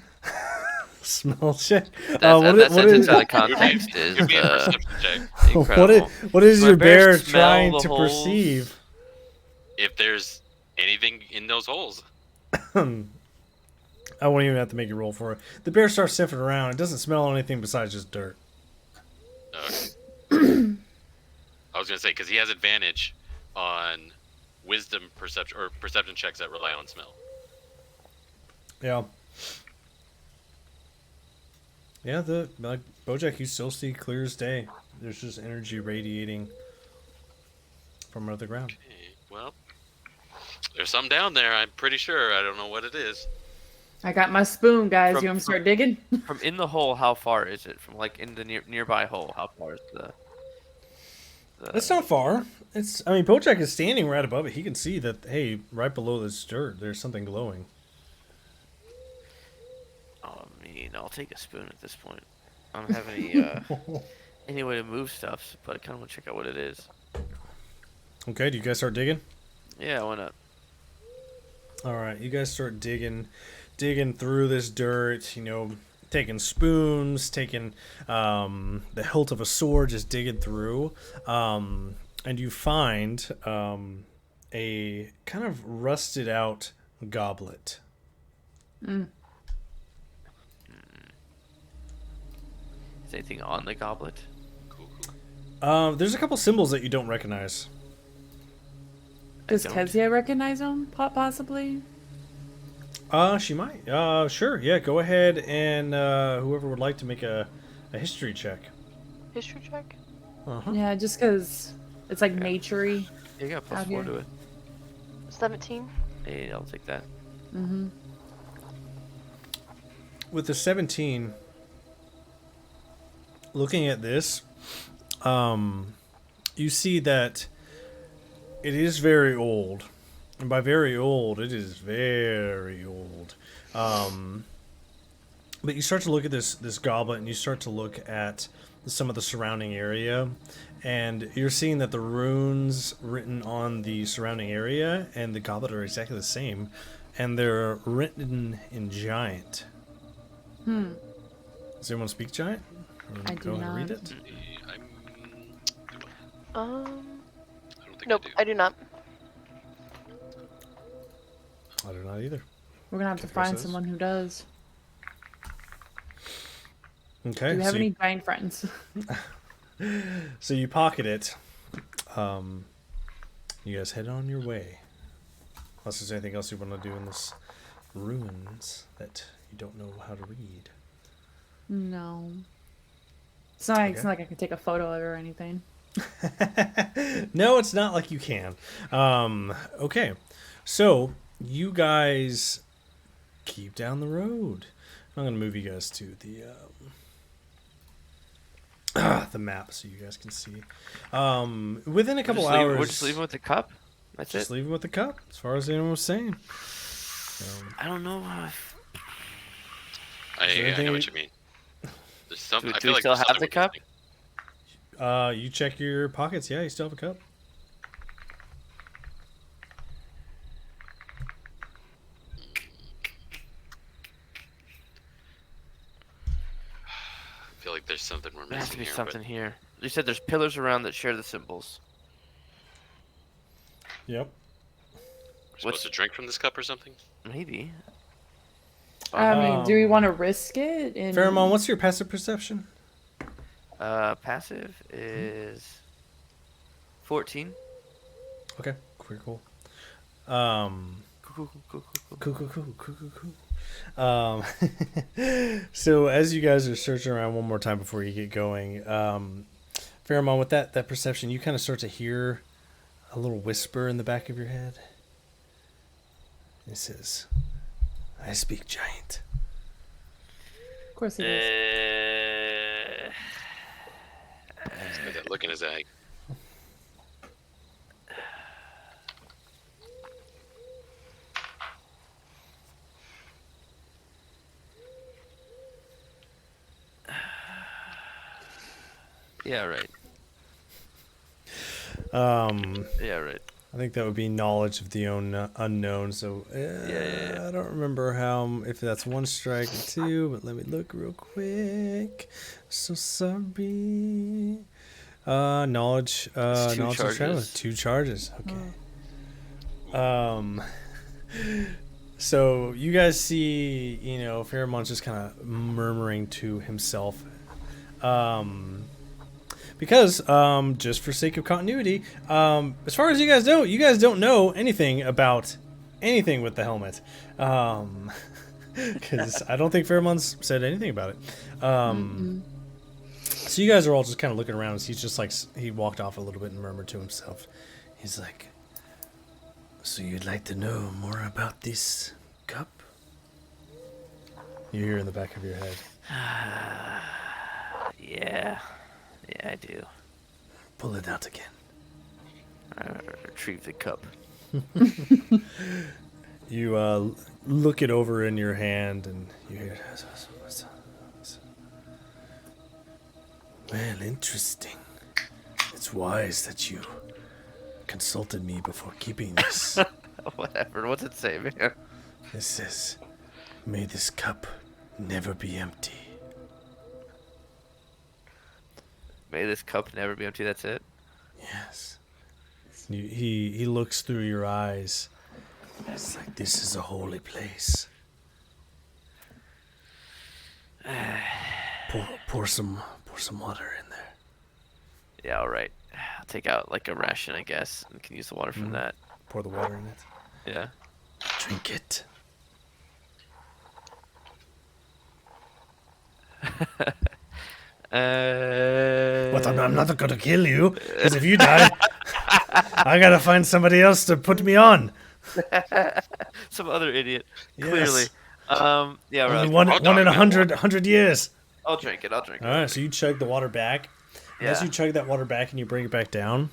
Smell check. That sentence out of Give me- context is Give me a perception check. incredible. What is My your bear bear smell trying the to holes? perceive? If there's anything in those holes. I won't even have to make you roll for it. The bear starts sniffing around. It doesn't smell anything besides just dirt. Okay. I was gonna say because he has advantage on wisdom perception or perception checks that rely on smell. Yeah. Yeah, like Bojack, you still see clear as day. There's just energy radiating from under the ground. Okay, well, there's some down there. I'm pretty sure. I don't know what it is. I got my spoon, guys. From- You want me to start digging? From in the hole, how far is it? From like in the nearby hole, how far is the? It's not far. I mean, Bojack is standing right above it. He can see that, hey, right below this dirt, there's something glowing. Oh, I mean, I'll take a spoon at this point. I don't have any way to move stuff, but I kind of want to check out what it is. Okay, do you guys start digging? Yeah, why not? All right, you guys start digging through this dirt, taking spoons, taking the hilt of a sword, just digging through, and you find a kind of rusted out goblet. Is anything on the goblet? Cool. There's a couple symbols that you don't recognize. Does don't. Kezia recognize them? Possibly. She might. Sure, yeah, go ahead and whoever would like to make a history check. History check? Uh-huh. Yeah, just because it's like nature-y. Yeah, you got plus Out 4 here. to it. 17. Hey, I'll take that. Mm-hmm. With the 17, looking at this, you see that it is very old. And by very old, it is very old. But you start to look at this goblet, and you start to look at some of the surrounding area, and you're seeing that the runes written on the surrounding area and the goblet are exactly the same, and they're written in Giant. Does anyone speak Giant? I Go do and read not. it. I don't think Nope, I I do not. I do not either. We're gonna have to Check find those. someone who does. Okay. Do we have so any giant friends? So you pocket it. You guys head on your way. Unless there's anything else you want to do in this ruins that You don't know how to read. No. It's not like I can take a photo of it or anything. No, it's not like you can. Okay, so you guys keep down the road. I'm gonna move you guys to the map so you guys can see. Within a couple hours, we're just leaving with the cup. That's just it. leaving with the cup, as far as anyone was saying. I don't know. I know what you mean. There's something. I Do feel we like still there's have something the we're cup? missing. You check your pockets. Yeah, you still have a cup. I feel like there's something we're There has missing to be here. something here. You said there's pillars around that share the symbols. Yep. We're supposed to drink from this cup or something? Maybe. I mean, do we want to risk it? Pheromone, what's your passive perception? Passive is 14. Okay, cool. Cool. So as you guys are searching around one more time before you get going, Pheromone, with that perception, you kind of start to hear a little whisper in the back of your head. It says, "I speak giant." Of course he does. He's got that look in his eye. Yeah, right. Yeah, right. I think that would be knowledge of the unknown. So Yeah. I don't remember if that's one strike or two, but let me look real quick. So sorry. Knowledge. It's 2 knowledge of travel. charges. 2 charges. Okay. So you guys see, Pheromone's just kind of murmuring to himself. Because, just for sake of continuity, as far as you guys don't know anything about anything with the helmet. Because I don't think Pheromone's said anything about it. So you guys are all just kind of looking around. He's just like, he walked off a little bit and murmured to himself. He's like, "So you'd like to know more about this cup?" You hear in the back of your head. Yeah, I do. Pull it out again. Retrieve the cup. You look it over in your hand and you hear, "Well, interesting. It's wise that you consulted me before keeping this." Whatever. What's it say, man? It says, "May this cup never be empty." May this cup never be empty. That's it. Yes. He looks through your eyes. It's like, this is a holy place. Pour some water in there. Yeah, all right. I'll take out like a ration, I guess, and can use the water from that. Pour the water in it. Yeah. Drink it. But I'm not gonna kill you, because if you die, I gotta find somebody else to put me on. Some other idiot. Yes. Clearly. Yeah, Only right. one in die, 100 years. I'll drink it. All right, so you chug the water back. And as Yeah. you chug that water back and you bring it back down,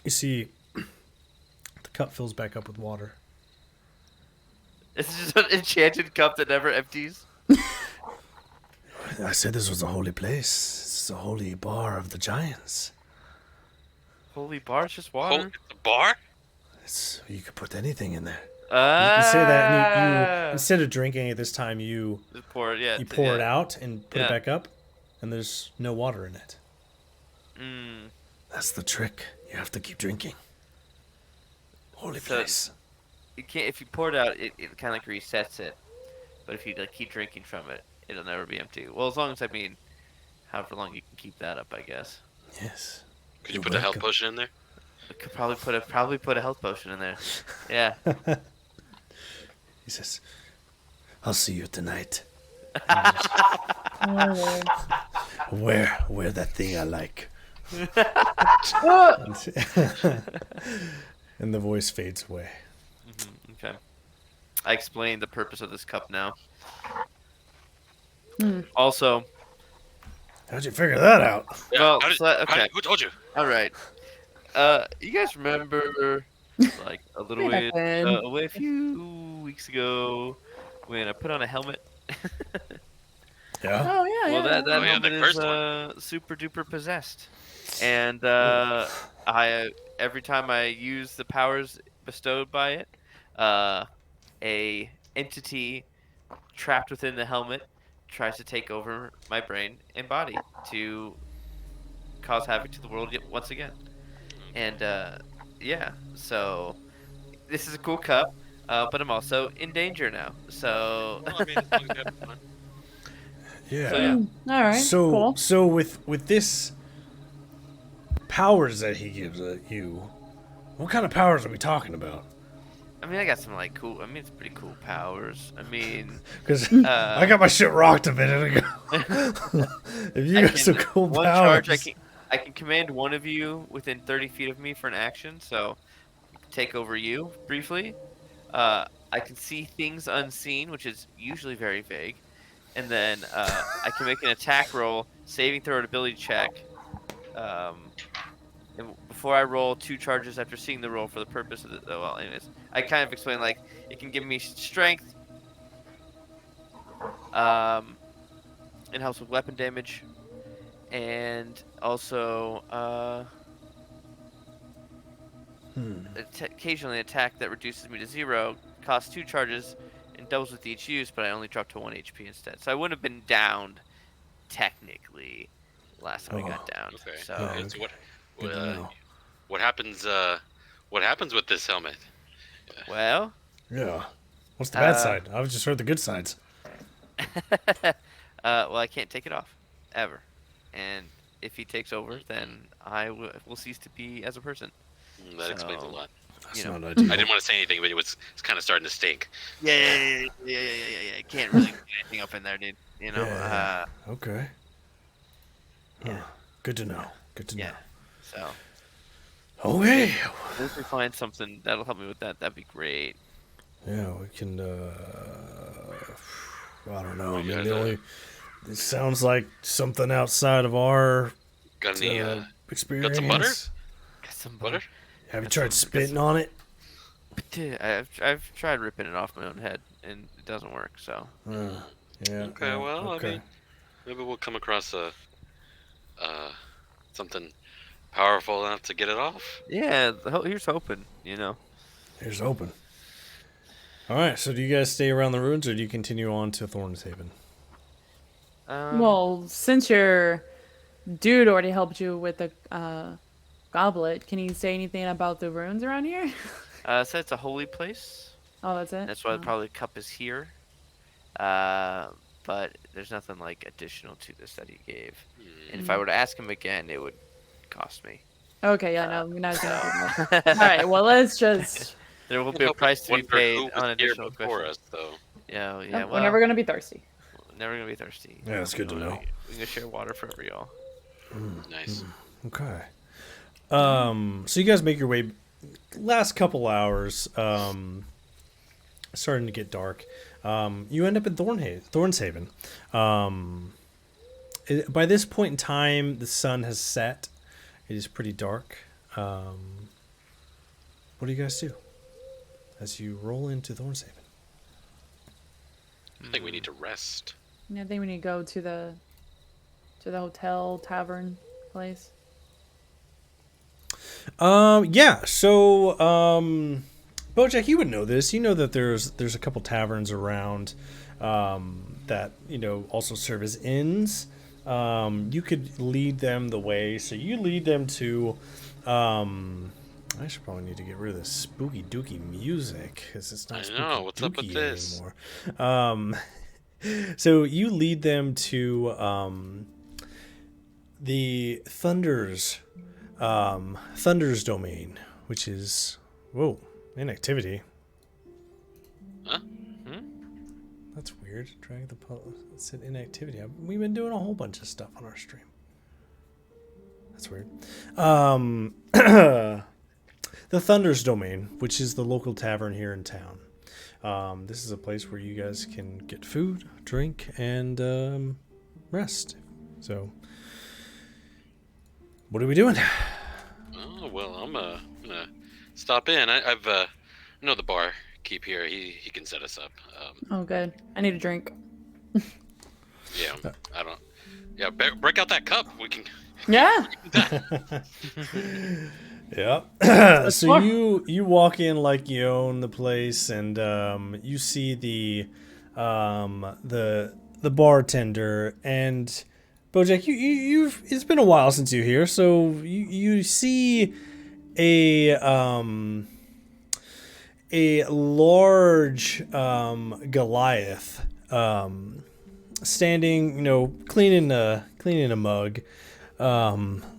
you see the cup fills back up with water. It's just an enchanted cup that never empties. I said this was a holy place. This is a holy bar of the giants. Holy bar, it's just Oh, water. it's a bar? You could put anything in there. You say that, and you Ah. instead of drinking it this time, you Just pour it, yeah. pour it out and put it Yeah. back up, and there's no water in it. Mm. That's the trick. You have to keep drinking. Holy So- place. You can't. If you pour it out, it kind of like resets it. But if you like keep drinking from it, it'll never be empty. Well, as long as however long you can keep that up, I guess. Yes. Could you You're put a health welcome. potion in there? I could probably put a health potion in there. Yeah. He says, I'll see you tonight. Oh, Lord. Wear that thing I like. And the voice fades away. Okay. I explained the purpose of this cup now. Hmm. Also, How'd you figure that out? Yeah, well, how okay. did- who told you? All right. You guys remember, like a little Way bit back when. away a few weeks ago, when I put on a helmet? Yeah. Oh yeah, Well, yeah. that Oh, yeah, helmet the is cursed one. super duper possessed, and I every time I use the powers bestowed by it, a entity trapped within the helmet tries to take over my brain and body to cause havoc to the world once again. And yeah, so this is a cool cup, but I'm also in danger now. So Well, I mean, as long as you have fun. Yeah. So, yeah. All right. Cool. So with this powers that he gives you, what kind of powers are we talking about? I mean, I got some like cool. I mean, it's pretty cool powers. I mean, Because I got my shit rocked a minute ago. If you I got some cool one powers, charge. I can command one of you within 30 feet of me for an action. So take over you briefly. I can see things unseen, which is usually very vague. And then I can make an attack roll, saving throw, or ability check. And before I roll 2 charges after seeing the roll for the purpose of the. Oh, well, anyways, I kind of explain like it can give me strength. It helps with weapon damage, and also occasionally an attack that reduces me to 0 costs 2 charges and doubles with each use, but I only drop to 1 HP instead. So I wouldn't have been downed technically last time I got downed. Okay. So Okay, so Good to know. what happens? What happens with this helmet? well, Yeah. What's the bad side? I've just heard the good sides. well, I can't take it off ever, and if he takes over, then I will cease to be as a person. That explains a So, lot. That's you know. not ideal. I didn't want to say anything, but it's kind of starting to stink. Yeah. I can't really put anything up in there, dude. You know. Yeah. Okay. Yeah. Huh. Good to know. Good to know. Yeah. So Okay. if we find something that'll help me with that, that'd be great. Yeah, we can. I don't know. I You mean, guys, the only. It sounds like something outside of our got any? experience. some butter? Got some Butter? Have you got tried some- spitting on it? I've tried ripping it off my own head, and it doesn't work. So Yeah. Okay, well, okay. I mean, maybe we'll come across something powerful enough to get it off. yeah, here's hoping. You know. Here's open. All right. So, do you guys stay around the ruins, or do you continue on to Thorn's Haven? Well, since your dude already helped you with the goblet, can you say anything about the ruins around here? So it's a holy place. Oh, that's it. That's why Oh. probably the cup is here. But there's nothing like additional to this that he gave. And if I were to ask him again, it would cost me. Okay, yeah, no, we're not gonna do that. All right, well, let's just. There will be a price to be Wonder paid who was on here additional before questions. us, though. Yeah, We're well, never gonna be thirsty. never gonna be thirsty. Yeah, that's good to know. We can share water forever, y'all. Nice. Okay. So you guys make your way. Last couple hours, starting to get dark. You end up in Thorn's Haven. By this point in time, the sun has set. It is pretty dark. What do you guys do as you roll into Thorn's Haven? I think we need to rest. Yeah, I think we need to go to the hotel tavern place. Yeah. So, Bojack, you would know this. You know that there's a couple taverns around that also serve as inns. You could lead them the way. So you lead them to. I should probably need to get rid of this spooky dooky music because it's not I spooky know, what's up with dooky this? anymore. So you lead them to the Thunder's domain, which is inactivity. Huh? That's weird. Drag the it said inactivity. We've been doing a whole bunch of stuff on our stream. That's weird. The Thunder's Domain, which is the local tavern here in town. This is a place where you guys can get food, drink, and rest. So, what are we doing? Oh well, I'm gonna stop in. I've know the bar keep here. He can set us up. Oh, good. I need a drink. Yeah, I don't. Yeah, break out that cup. We can. Yeah. Yeah. So you walk in like you own the place, and you see the bartender, and Bojack, you've it's been a while since you're here, so you see a large Goliath standing, cleaning a mug.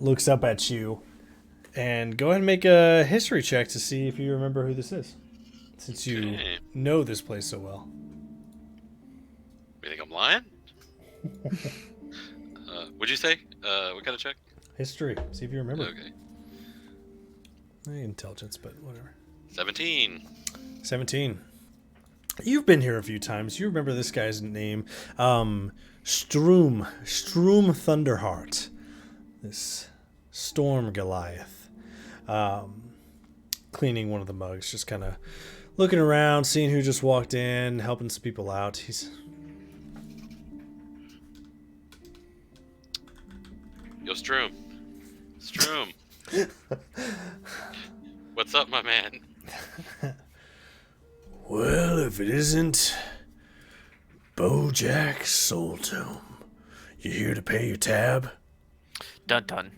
Looks up at you, and go ahead and make a history check to see if you remember who this is, since you know this place so well. You think I'm lying? What'd you say? What kind of check? History. See if you remember. Okay. Intelligence, but whatever. 17. 17. You've been here a few times. You remember this guy's name. Stroom Thunderheart. This Storm Goliath. Cleaning one of the mugs. Just kind of looking around, seeing who just walked in, helping some people out. Yo, Stroom. What's up, my man? Well, if it isn't Bojack Soultome, you here to pay your tab? Dun dun.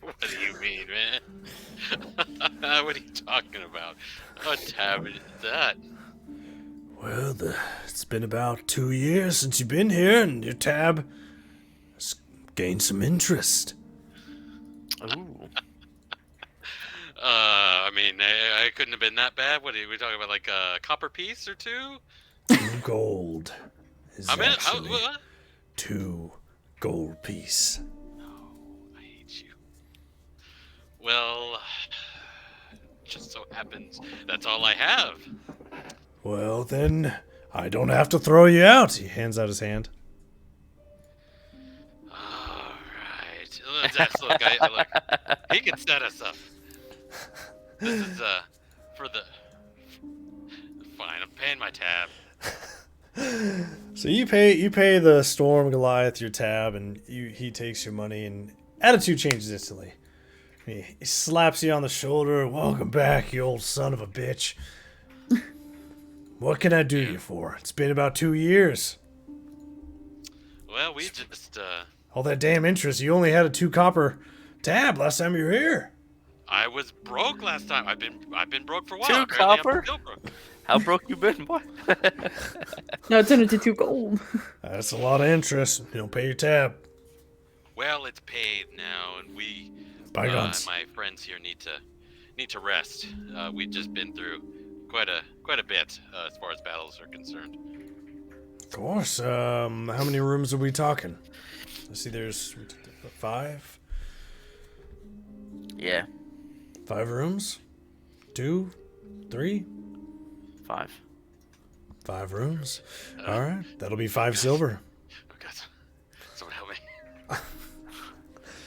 What do you mean, man? What are you talking about? What tab is that? Well, it's been about 2 years since you've been here, and your tab has gained some interest. Ooh. I mean, I couldn't have been that bad. What are we talking about? Like a copper piece or two? 2 gold is I mean, actually what? 2 gold piece. I hate you. Well, just so happens that's all I have. Well, then I don't have to throw you out. He hands out his hand. All right. Look, he can set us up. This is for the. Fine, I'm paying my tab. So you pay the Storm Goliath your tab, and he takes your money, and attitude changes instantly. He slaps you on the shoulder. Welcome back, you old son of a bitch. What can I do you for? It's been about 2 years. Well, we just All that damn interest. You only had a 2 copper tab last time you were here. I was broke last time. I've been broke for a while. 2 Apparently I'm copper? still broke. How broke you been, boy? No, it turned into 2 gold. That's a lot of interest. You don't pay your tab. Well, it's paid now, and we, Bygones. my friends here need to rest. We've just been through quite a bit as far as battles are concerned. Of course. How many rooms are we talking? Let's see. There's 5. Yeah, 5 rooms. 2, 3. 5. 5 rooms. All right. That'll be 5 silver. Oh God, someone help me.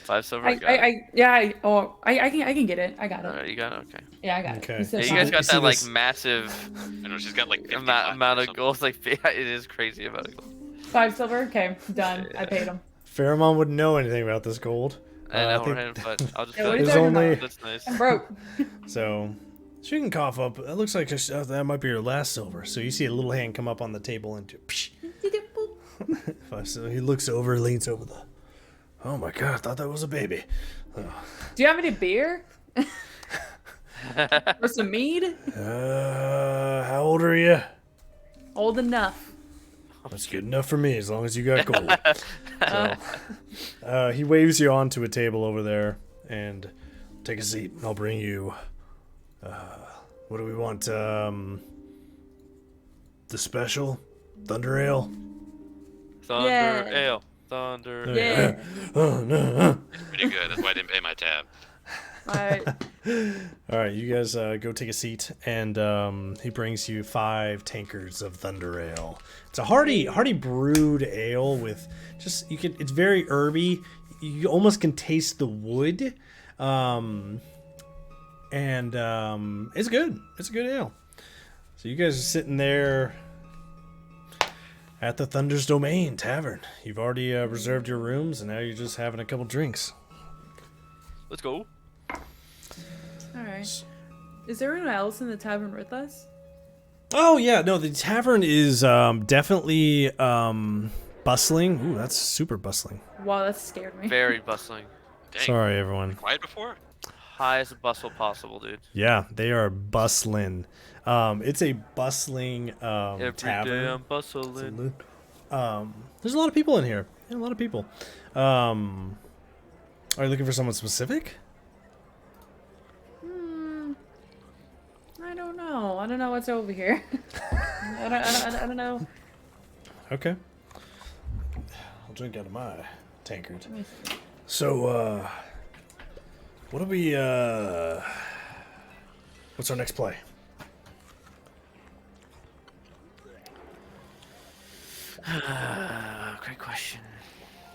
5 silver. I got it. I can get it. I got it. You got it. Okay. Yeah, I got Okay. it. Yeah, Said you guys five. got see that like this- massive I know she's got like 50 amount of something. gold. Like it is crazy amount of gold. 5 silver. Okay, done. I paid him. Pheromone wouldn't know anything about this gold. I know, think right? But I'll just Yeah, be what like, is There's there only about? that's nice. I'm broke. so she can cough up. It looks like that might be her last silver. So you see a little hand come up on the table and so he looks over, leans over the. Oh my God! I thought that was a baby. Do you have any beer? Or some mead? How old are you? Old enough. That's good enough for me, as long as you got gold. So, he waves you onto a table over there, and take a seat. I'll bring you. What do we want? the special Thunder Ale. Thunder Yeah. Ale. Thunder. Yeah. Oh, no. Pretty good. That's why I didn't pay my tab. All right. All right, you guys go take a seat, and he brings you 5 tankards of Thunder Ale. It's a hearty brewed ale with just it's very herby. You almost can taste the wood, and it's good. It's a good ale. So you guys are sitting there at the Thunder's Domain Tavern. You've already reserved your rooms, and now you're just having a couple drinks. Let's go. All right. Is there anyone else in the tavern with us? Oh yeah, no, the tavern is definitely bustling. Ooh, that's super bustling. Wow, that scared me. Very bustling. Dang. Sorry, everyone. Quiet before? Highest bustle possible, dude. Yeah, they are bustling. It's a bustling Every tavern. day I'm bustling. There's a lot of people in here. Yeah, a lot of people. Are you looking for someone specific? I don't know. I don't know what's over here. I don't know. Okay. I'll drink out of my tankard. So, what do we, what's our next play? Great question.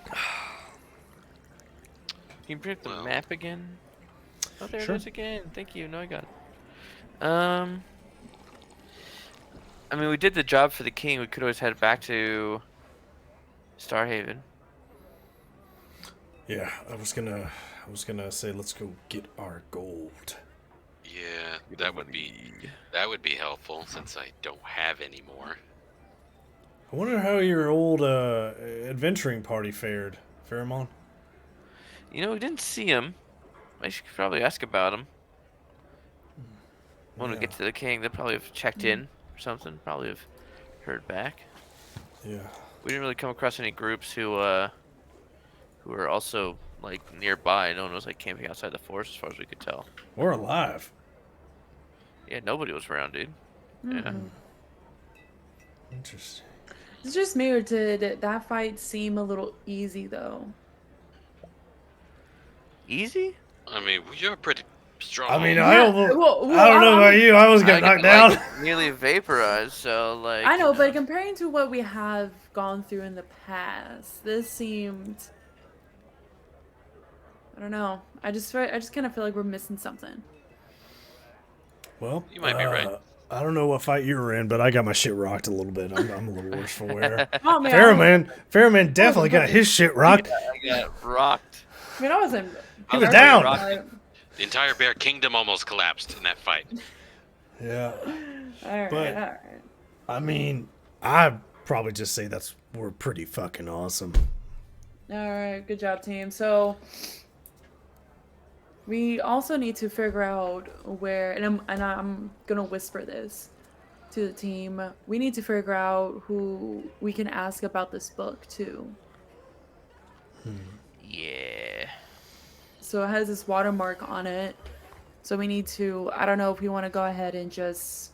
Can you bring up the map again? Oh, there Sure. it is again. Thank you. No, I got it. I mean, we did the job for the king. We could always head back to Starhaven. Yeah, I was gonna say let's go get our gold. Yeah, that would be helpful since I don't have any more. I wonder how your old adventuring party fared, Pheromone. You know, we didn't see him. I should probably ask about him. When we Yeah. get to the king, they'll probably have checked in or something. Probably have heard back. Yeah. We didn't really come across any groups who were also like nearby. No one was like camping outside the forest, as far as we could tell. We're alive. Yeah, nobody was around, dude. Yeah. Interesting. It's just me, or did that fight seem a little easy though? Easy? I mean, you're pretty strong. I mean, Yeah, I don't know about you. I was getting knocked down. Like, nearly vaporized, so like. I know, but comparing to what we have gone through in the past, this seemed. I don't know. I just kind of feel like we're missing something. Well, You might be right. I don't know what fight you were in, but I got my shit rocked a little bit. I'm a little worse for wear. Oh man, Pharaohman definitely got his shit rocked. I got rocked. I mean, I wasn't. He was I'll down. tell you, Rock, the entire bear kingdom almost collapsed in that fight. Yeah. All right, But- all right. I mean, I'd probably just say we're pretty fucking awesome. All right, good job, team. So we also need to figure out where, and I'm gonna whisper this to the team. We need to figure out who we can ask about this book too. Yeah. So it has this watermark on it. So we need to. I don't know if we want to go ahead and just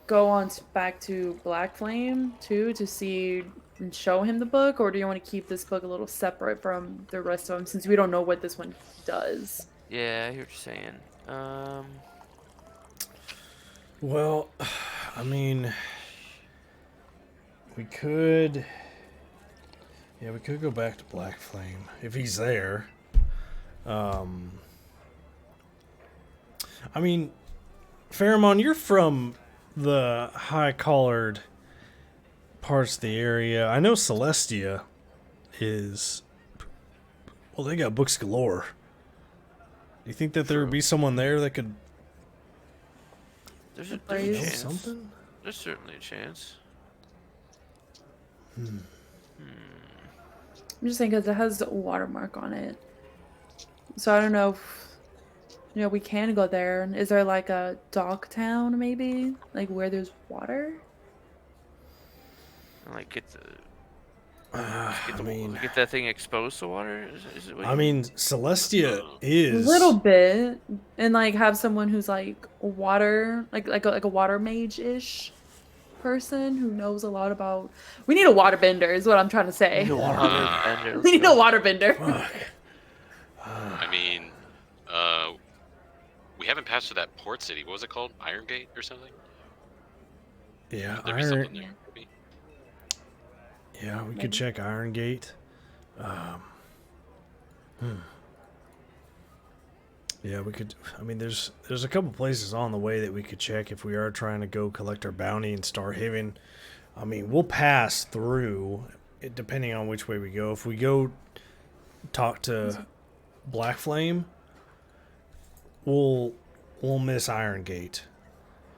go on back to Black Flame too to see and show him the book, or do you want to keep this book a little separate from the rest of them since we don't know what this one does? Yeah, I hear what you're saying. Well, I mean, we could go back to Black Flame if he's there. I mean, Pheromone, you're from the high-collared parts of the area. I know Celestia is. Well, they got books galore. Do you think that there would be someone there that could There's a Please. chance. something? There's certainly a chance. I'm just saying because it has a watermark on it. So I don't know if we can go there. Is there like a dock town maybe? Like where there's water? Like get the. I mean, Get that thing exposed to water. Is it what you I mean, Celestia A is little bit, and like have someone who's like water, like a water mage ish person who knows a lot about. We need a water bender, is what I'm trying to say. water bender. We need a water bender. Fuck. I mean, uh, we haven't passed through that port city. What was it called? Iron Gate or something? Yeah, Would there be something there? Maybe? Yeah, we Maybe. could check Iron Gate. Yeah, we could. I mean, there's a couple places on the way that we could check if we are trying to go collect our bounty in Starhaven. I mean, we'll pass through, depending on which way we go. If we go talk to Black Flame, we'll miss Iron Gate,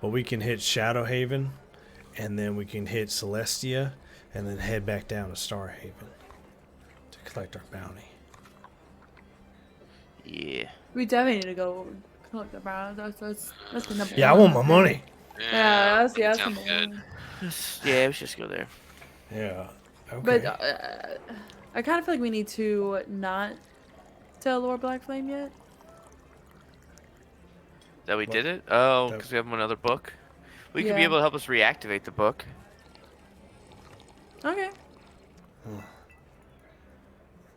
but we can hit Shadowhaven, and then we can hit Celestia, and then head back down to Starhaven to collect our bounty. Yeah. We definitely need to go collect the brown. That's the number. Yeah, I one. want my money. Yeah, that's that the sounds number good. one. Yeah, let's just go there. Yeah. Okay. But I kind of feel like we need to not tell Lord Black Flame yet. That we What? did it? Oh, That- because we have another book. We could be Yeah. able to help us reactivate the book. Okay.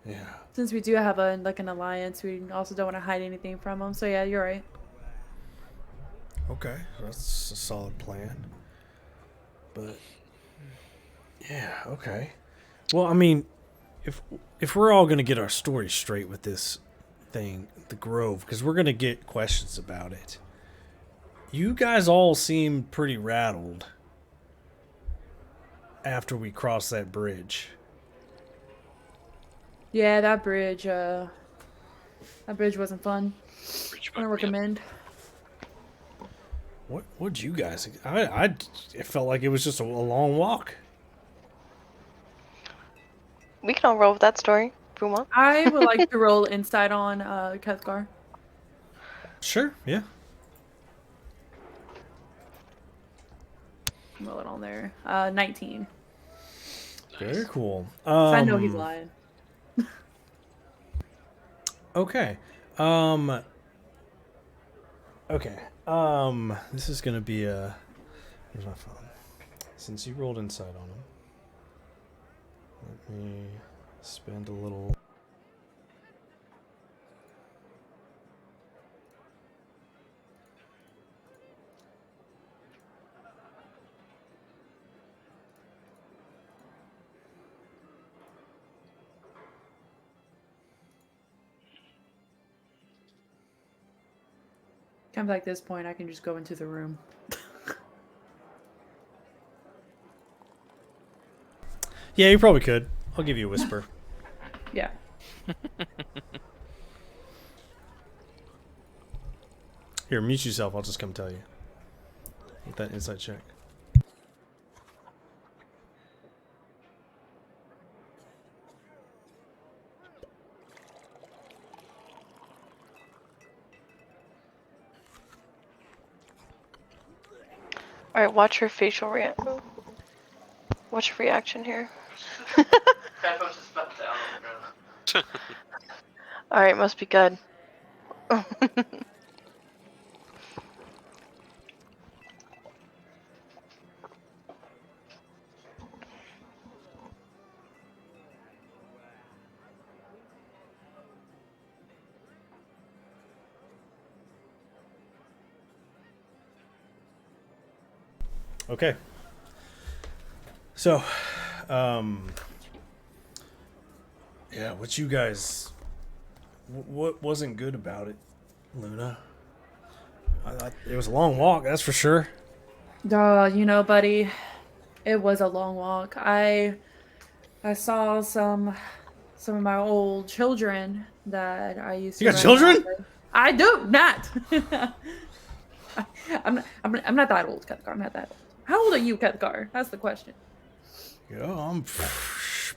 Yeah. Since we do have an alliance, we also don't want to hide anything from them. So yeah, you're right. Okay, that's a solid plan. But yeah, okay. Well, I mean, if we're all gonna get our story straight with this thing, the Grove, because we're gonna get questions about it. You guys all seem pretty rattled after we crossed that bridge. Yeah, that bridge wasn't fun. Reach I don't button, yep. recommend. What'd you guys? It felt like it was just a long walk. We can all roll with that story if we want. I would like to roll insight on Kethgar. Sure. Yeah. Roll it on there. 19. Very cool. I know he's lying. Okay. Okay. This is gonna be a. Here's my phone. Since you rolled insight on him, let me spend a little. Kind of like this point, I can just go into the room. Yeah, you probably could. I'll give you a whisper. Yeah. Here, mute yourself. I'll just come tell you. With that insight check. All right, watch her facial react. Watch her reaction here. All right, must be good. Okay. So, yeah, what you guys, what wasn't good about it, Luna? It was a long walk, that's for sure. You know, buddy, it was a long walk. I saw some of my old children that I used to. You got run children? around with. I do not. I'm not that old, Kethgar. I'm not that old. How old are you, Kethgar? That's the question. Yeah, I'm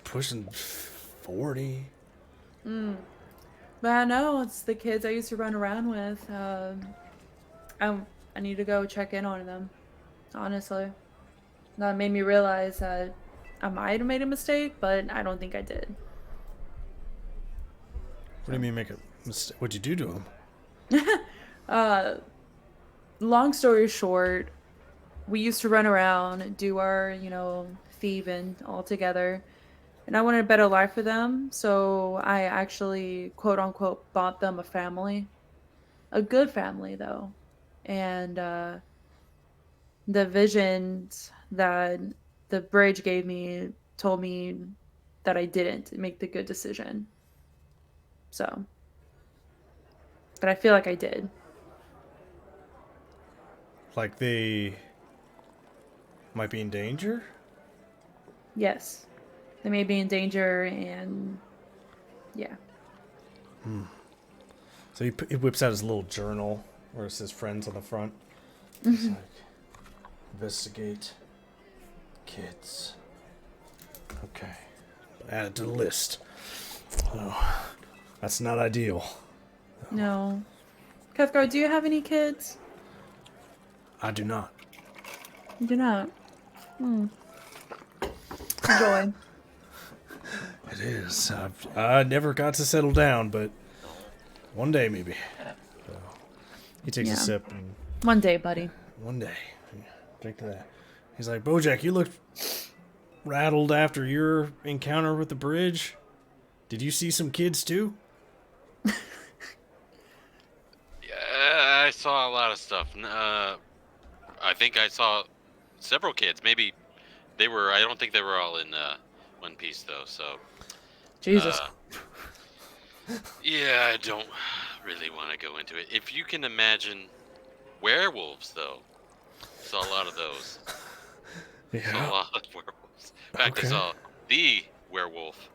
pushing 40. But I know it's the kids I used to run around with. I need to go check in on them. Honestly, that made me realize that I might have made a mistake, but I don't think I did. What do you mean make a mistake? What'd you do to him? Long story short, we used to run around, do our, thieving all together. And I wanted a better life for them. So I actually, quote unquote, bought them a family. A good family, though. And the visions that the bridge gave me told me that I didn't make the good decision. So, but I feel like I did. Like they might be in danger? Yes. They may be in danger, and yeah. So he whips out his little journal where it says friends on the front. It's like, investigate kids. Okay. Add it to the list. Oh, that's not ideal. No. Kefgar, do you have any kids? I do not. You do not. Enjoy. It is. I never got to settle down, but one day maybe. So, he takes a Yeah. sip and One day, buddy. one day. Drink to that. He's like, Bojack, you looked rattled after your encounter with the bridge. Did you see some kids too? Yeah, I saw a lot of stuff. I think I saw several kids. Maybe they were. I don't think they were all in One Piece though. So. Jesus. Yeah, I don't really want to go into it. If you can imagine werewolves, though, saw a lot of those. Saw a Yeah. lot of werewolves. In fact, Okay. I saw the werewolf,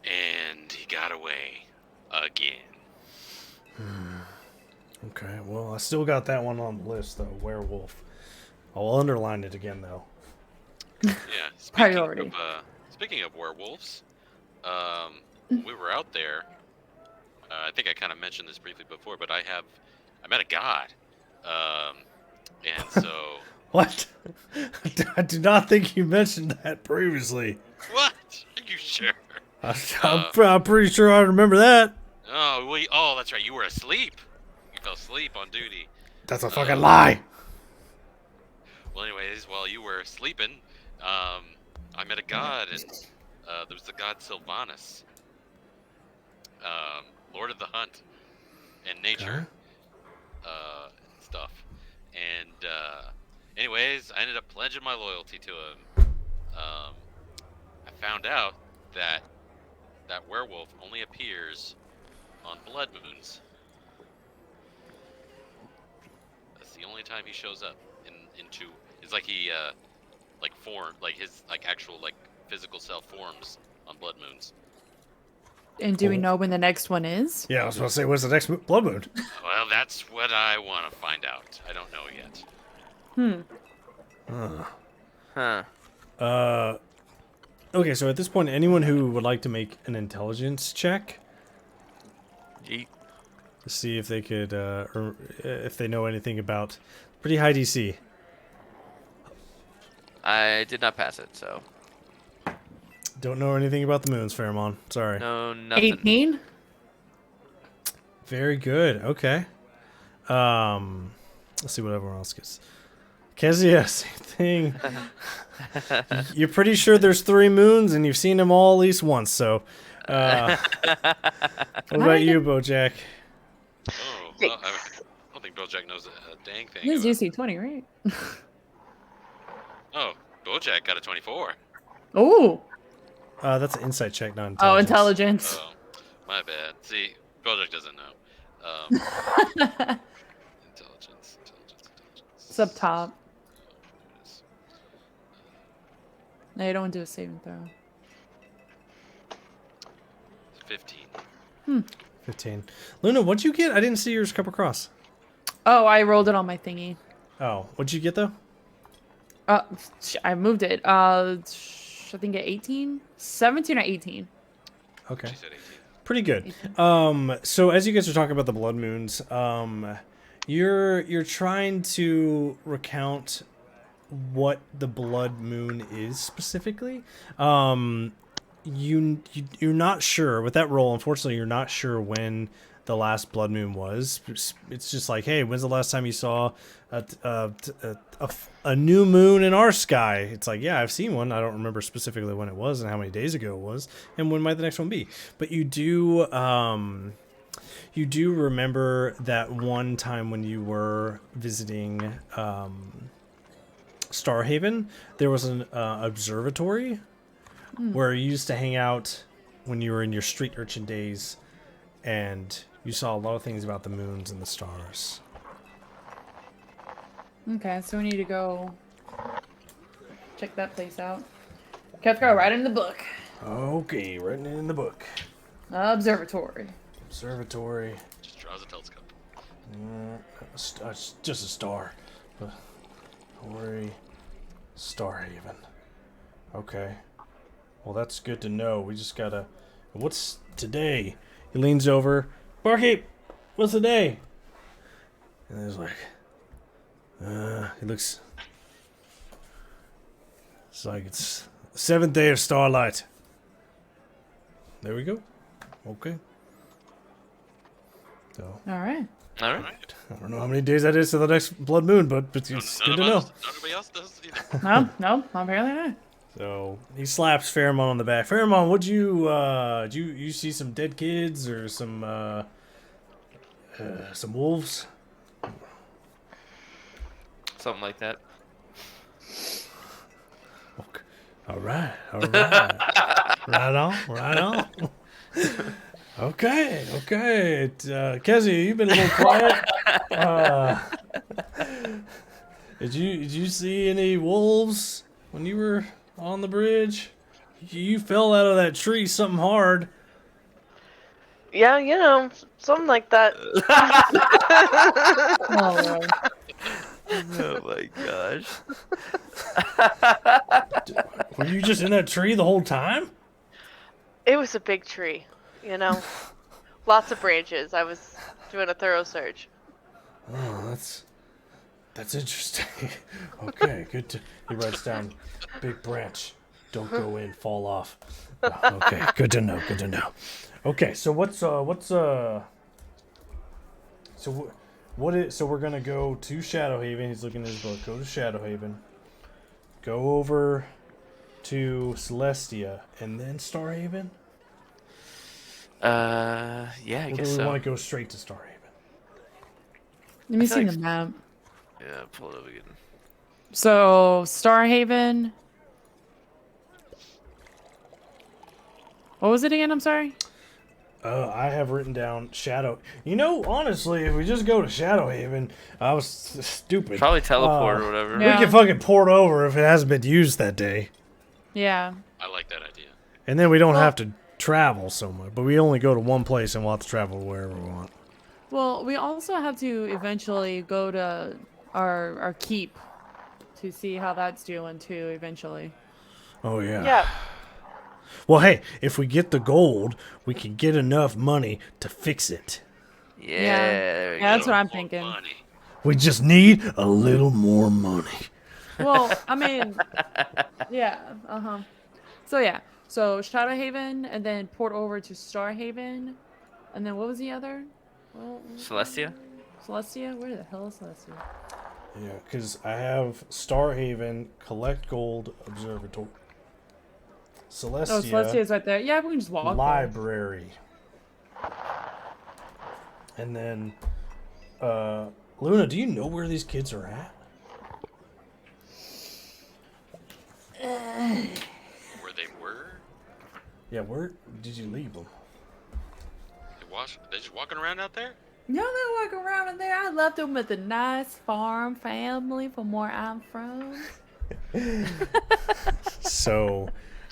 and he got away again. Okay, well, I still got that one on the list, though. Werewolf. I'll underline it again, though. Yeah. Priority. Speaking of werewolves, we were out there. I think I kind of mentioned this briefly before, but I met a god, and so. What? I do not think you mentioned that previously. What? Are you sure? I'm pretty sure I remember that. Oh, that's right. You were asleep. You fell asleep on duty. That's a fucking lie. Well, anyways, while you were sleeping, I met a god, and there was the god Sylvanas, Lord of the Hunt and nature, and stuff. And anyways, I ended up pledging my loyalty to him. I found out that werewolf only appears on blood moons. That's the only time he shows up into. It's like he his actual physical self forms on blood moons. And do we know when the next one is? Yeah, I was about to say, when's the next blood moon? Well, that's what I want to find out. I don't know yet. Huh. Okay, so at this point, anyone who would like to make an intelligence check Yeet. to see if they could, or if they know anything about pretty high DC. I did not pass it, so Don't know anything about the moons, Pheromone. Sorry. no, nothing. 18? Very good. Okay. Let's see what everyone else gets. Kezia, same thing. You're pretty sure there's 3 moons, and you've seen them all at least once. So, what about you, Bojack? Oh, well, I don't think BoJack knows a dang thing. This about- is UC 20, right? Oh, BoJack got a 24. Oh. That's an insight check, not Oh, intelligence. intelligence. Oh, my bad. See, BoJack doesn't know. Intelligence. It's up top. No, you don't do a saving throw. 15. 15. Luna, what'd you get? I didn't see yours come across. Oh, I rolled it on my thingy. Oh, what'd you get, though? I moved it. I think at 18? 17 or 18. Okay. She said 18. Pretty good. So as you guys are talking about the blood moons, you're trying to recount what the blood moon is specifically. You're not sure with that roll. Unfortunately, you're not sure when the last blood moon was. It's just like, hey, when's the last time you saw a new moon in our sky? It's like, yeah, I've seen one. I don't remember specifically when it was and how many days ago it was, and when might the next one be. But you do remember that one time when you were visiting Starhaven, there was an observatory where you used to hang out when you were in your street urchin days, and you saw a lot of things about the moons and the stars. Okay, so we need to go check that place out. Kev, go right in the book. Okay, written in the book. Observatory. Observatory. Just draws a telescope. It's just a star. But don't worry. Starhaven. Okay. Well, that's good to know. We just gotta... What's today? He leans over. Barkeep, what's today? And there's like... he looks... It's like it's the 7th day of starlight. There we go. Okay. So... All right. All right. I don't know how many days that is to the next blood moon, but it's good to know. Nobody else does either. No, apparently not. So he slaps Pheromone on the back. Pheromone, would you see some dead kids or some wolves? Something like that. Okay. All right. Right on. Okay. Kezi, you've been a little quiet. Did you see any wolves when you were on the bridge? You fell out of that tree something hard. Yeah, you know, something like that. Oh, Lord. Oh my gosh. Were you just in that tree the whole time? It was a big tree, you know. Lots of branches. I was doing a thorough search. Oh, that's interesting. Okay, good to... He writes down, big branch. Don't go in, fall off. Okay, good to know. Okay, so so we're gonna go to Shadowhaven. He's looking at his book. Go to Shadowhaven. Go over to Celestia and then Starhaven. Yeah, I Or guess do we so. want to go straight to Starhaven? Let me I see feel the like- map. Yeah, pull it up again. So, Starhaven. What was it again? I'm sorry. I have written down Shadow. You know, honestly, if we just go to Shadowhaven, I was stupid. Probably teleport or whatever. Yeah. We can fucking port over if it hasn't been used that day. Yeah. I like that idea. And then we don't have to travel so much. But we only go to one place and we'll have to travel wherever we want. Well, we also have to eventually go to our keep to see how that's doing too. Eventually. Oh, yeah. Yeah. Well, hey, if we get the gold, we can get enough money to fix it. Yeah, there we Yeah, that's go. what I'm More thinking. money. We just need a little more money. Well, I mean, yeah. So yeah. So Shadowhaven, and then port over to Starhaven, and then what was the other? Well, Celestia? Celestia? Where the hell is Celestia? Yeah, because I have Starhaven, collect gold, observatory. Celestia, Oh, Celestia is right there. Yeah, we can just walk there. library. And then, Luna, do you know where these kids are at? Where they were? Yeah, where did you leave them? They just walking around out there? No, they walk around in there. I left them with a nice farm family from where I'm from. So,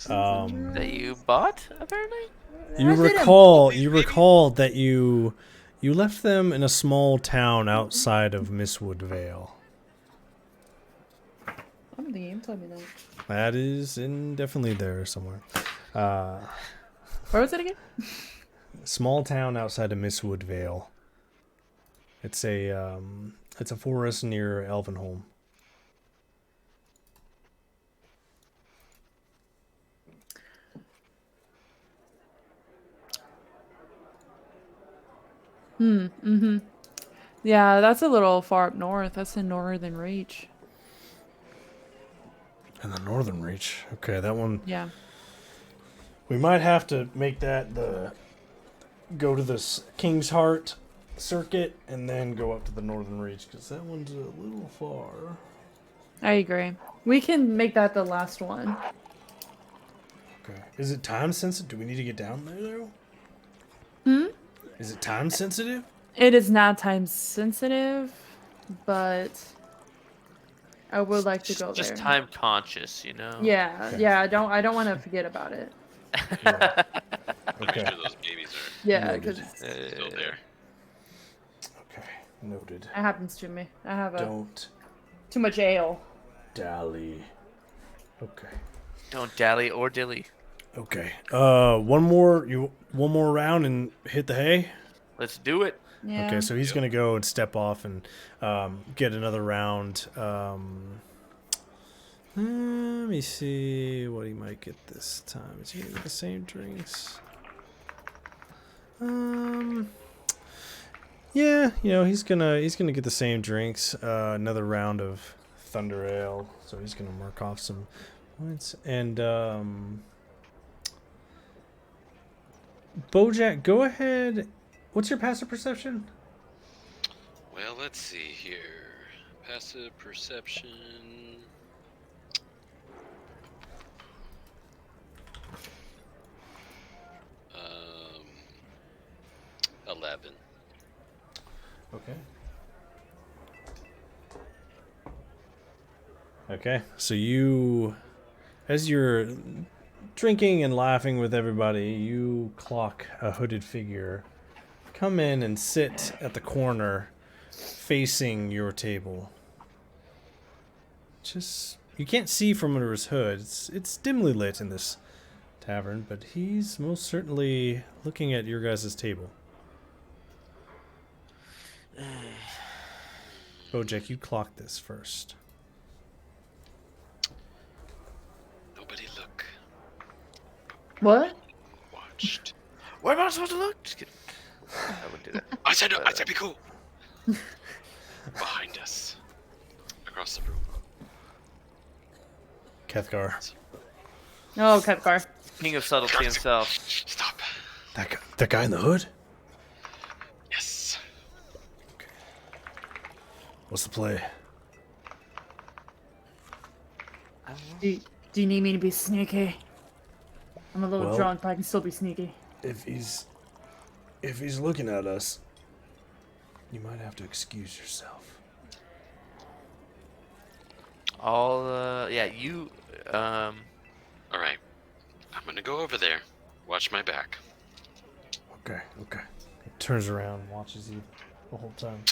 That you bought, apparently? you recall that you left them in a small town outside of Mistwood Vale. I don't think you told me that. That is definitely there somewhere. Where was it again? Small town outside of Mistwood Vale. It's a forest near Elvenholm. Mm-hmm. Yeah, that's a little far up north. That's in Northern Reach. And the Northern Reach. Okay, that one. Yeah. We might have to make that go to the King's Heart circuit and then go up to the Northern Reach because that one's a little far. I agree. We can make that the last one. Okay. Is it time sensitive? Do we need to get down there though? Hmm? Is it time sensitive? It is not time sensitive, but I would like to go Just there. time conscious, you know. Yeah, Okay. yeah. I don't want to forget about it. Yeah. Make Okay. sure those babies are Yeah, Noted. because still there. Okay. Noted. it happens to me. I have Don't too much ale. dally. Okay. Don't dally or dilly. Okay. One more round and hit the hay. Let's do it. Yeah. Okay, so he's gonna go and step off and get another round. Let me see what he might get this time. Is he gonna get the same drinks? Yeah, he's gonna get the same drinks. Another round of Thunder Ale. So he's gonna mark off some points. And Bojack, go ahead. What's your passive perception? Well, let's see here. Passive perception. 11. Okay. Okay, so as you're drinking and laughing with everybody, you clock a hooded figure come in and sit at the corner facing your table. You can't see from under his hood. It's dimly lit in this tavern, but he's most certainly looking at your guys' table. Bojack, you clock this first. Nobody look. What? Watched. Where am I supposed to look? Just kidding. I wouldn't do that. I said no. I said be cool. Behind us. Across the room. Kethgar. Oh, Kepkar. King of subtlety himself. Stop. That guy in the hood? Yes. What's the play? Do you need me to be sneaky? I'm a little Well- drunk, but I can still be sneaky. If he's looking at us, you might have to excuse yourself. You, All right. I'm gonna go over there. Watch my back. Okay. He turns around and watches you the whole time.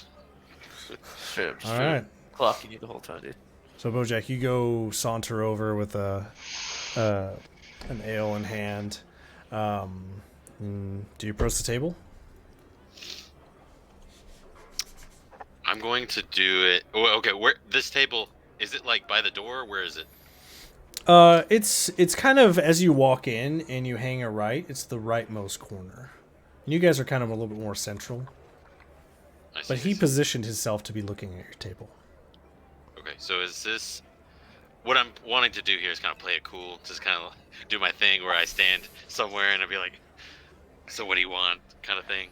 straight up just All right. clocking you the whole time, dude. So Bojack, you go saunter over with an ale in hand. Do you approach the table? I'm going to do it. Oh, okay, where this table is it? Like by the door? Where is it? It's kind of as you walk in and you hang a right. It's the rightmost corner. And you guys are kind of a little bit more central. I see, But I he see. positioned himself to be looking at your table. Okay, so is this what I'm wanting to do here? Is kind of play it cool, just kind of do my thing where I stand somewhere and I'll be like, "So what do you want?" kind of thing.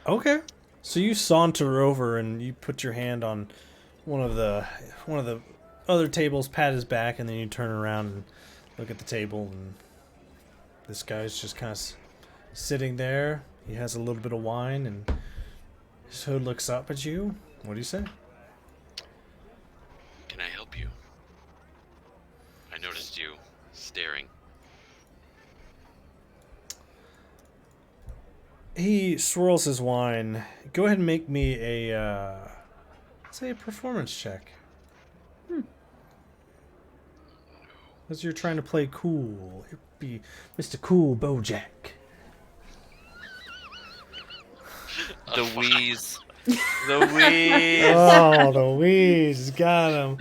Okay. So you saunter over and you put your hand on one of the other tables, pat his back, and then you turn around and look at the table, and this guy's just kind of sitting there. He has a little bit of wine, and his hood looks up at you. What do you say? Can I help you? I noticed you staring. He swirls his wine. Go ahead and make me a performance check. Because you're trying to play cool. You'd be Mr. Cool Bojack. The wheeze. The wheeze. Oh, the wheeze got him.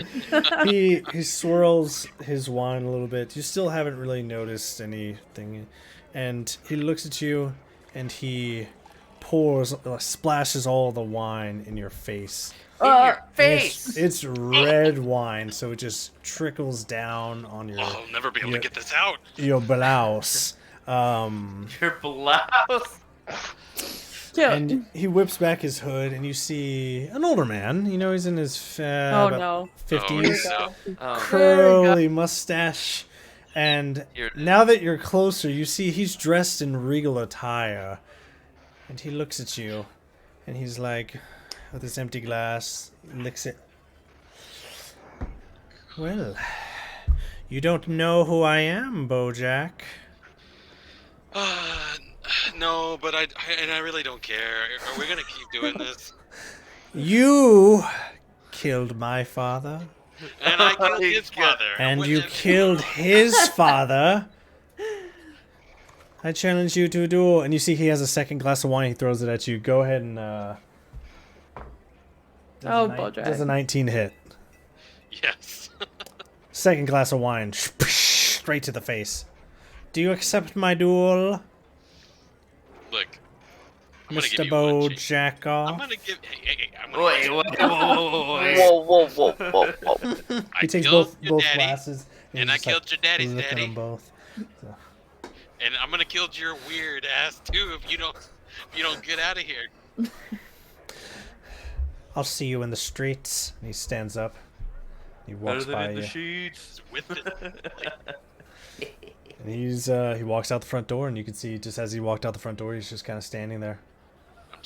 He swirls his wine a little bit. You still haven't really noticed anything, and he looks at you, and he pours, splashes all the wine in your face. In your And face. It's red wine, so it just trickles down on your I'll never be able Yeah. to get this out. blouse. Your blouse. Yeah. And he whips back his hood, and you see an older man. You know, he's in his Oh about no. 50s, no. Oh, curly mustache. And Here it is. now that you're closer, you see he's dressed in regal attire. And he looks at you, and he's like, with his empty glass, licks it. Well, you don't know who I am, Bojack. No, but I really don't care. Are we gonna keep doing this? You killed my father, And I killed Oh, his God. father. and you killed his father. I challenge you to a duel. And you see he has a second glass of wine. He throws it at you. Go ahead and does Oh, a nine- Bojack. does a 19 hit. Yes. Second glass of wine, straight to the face. Do you accept my duel, Look, I'm gonna Mr. give you one chance. Bojack? I'm gonna give. Hey, I'm gonna Wait, give whoa, whoa, whoa, whoa, wait. Whoa, whoa, whoa, whoa, whoa. I He takes killed both your daddy, glasses, and he's I just, like, killed your daddy's looking at daddy, them both. and I'm gonna kill your weird ass too if you don't get out of here. I'll see you in the streets. And he stands up. He walks Better by than in you. the sheets. With it. And he walks out the front door, and you can see just as he walked out the front door, he's just kind of standing there. I'm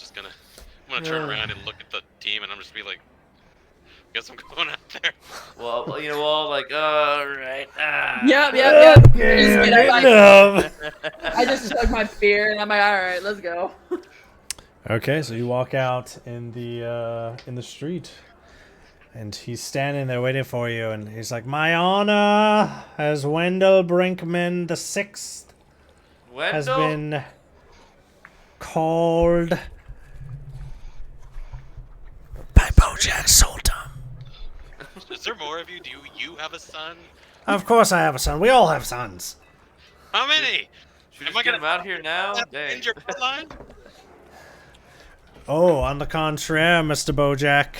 gonna turn around and look at the team, and I'm just be like, guess I'm going out there. Well, you know, all like, all right. Yep. Just Okay, get up, enough. I just took my fear and I'm like, all right, let's go. Okay, so you walk out in the street, and he's standing there waiting for you, and he's like, "My honor, as Wendell Brinkman the Sixth has Wendell? been called by Bojack Sultan." Is there more of you? Do you have a son? Of course, I have a son. We all have sons. How many? Should we Am I just get gonna him out here now? That Dang. end your bloodline? Oh, on the contrary, Mr. Bojack,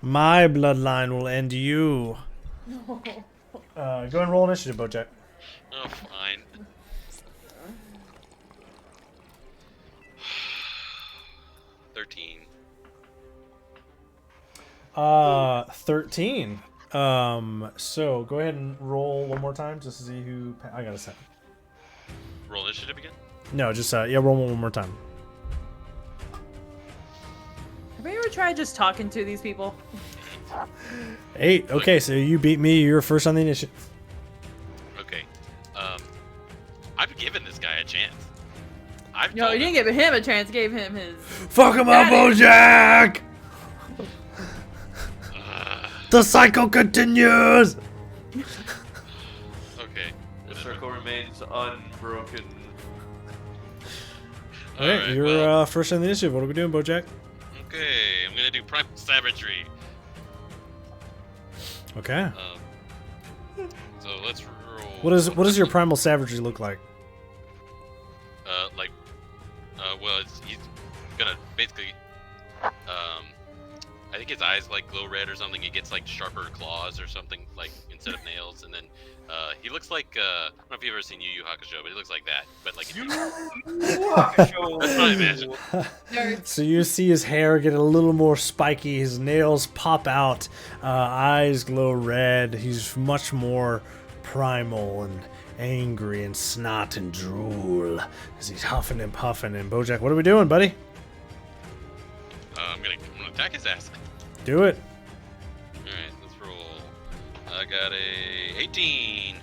my bloodline will end you. Go and roll initiative, Bojack. Oh, fine. $13. 13. So go ahead and roll one more time just to see who. I got a second. Roll initiative again? No, just roll one more time. Have you ever tried just talking to these people? 8. Okay, so you beat me. You're first on the initiative. Okay. I've given this guy a chance. I've No, told you him- didn't give him a chance. Gave him his. Fuck him up, Bojack! The cycle continues. Okay. The circle remains unbroken. Okay, Alright, you're well, first on the initiative. What are we doing, Bojack? okay, I'm gonna do primal savagery. Okay. So let's roll. What does your primal savagery look like? Well, he's gonna basically, I think his eyes like glow red or something. He gets like sharper claws or something like instead of nails, and then he looks like I don't know if you've ever seen Yu Yu Hakusho, but he looks like that. But like, that's what I imagine. So you see his hair get a little more spiky, his nails pop out, eyes glow red. He's much more primal and angry and snot and drool as he's huffing and puffing. And Bojack, what are we doing, buddy? I'm gonna attack his ass. Do it. All right, let's roll. I got a 18.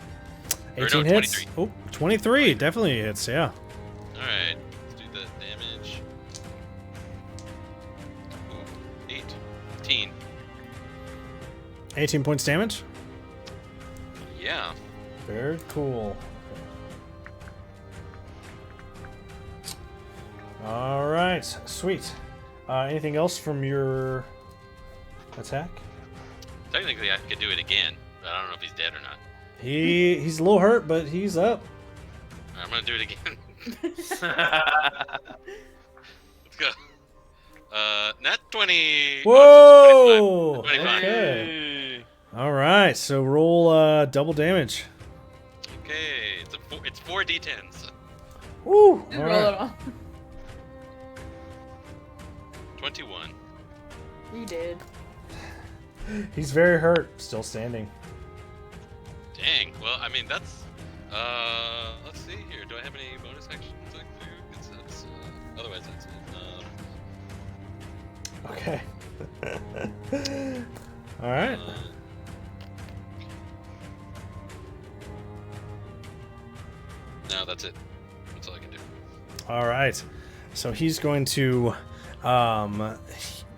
18 no, hits. 23. Oh, 23 definitely hits. Yeah. All right, let's do the damage. Ooh, 18. 18 points damage. Yeah. Very cool. All right, sweet. Anything else from your attack? Technically, I could do it again, but I don't know if he's dead or not. He's a little hurt, but he's up. I'm gonna do it again. go. Nat 20. Whoa! 25. Okay. All right. So roll double damage. Okay, it's 4 d10s. Woo! Just All roll right. it on. 21. You did. He's very hurt. Still standing. Dang. Well, I mean that's. Let's see here. Do I have any bonus actions I can do? Otherwise, that's it. Okay. All right. No, that's it. That's all I can do. All right. So he's going to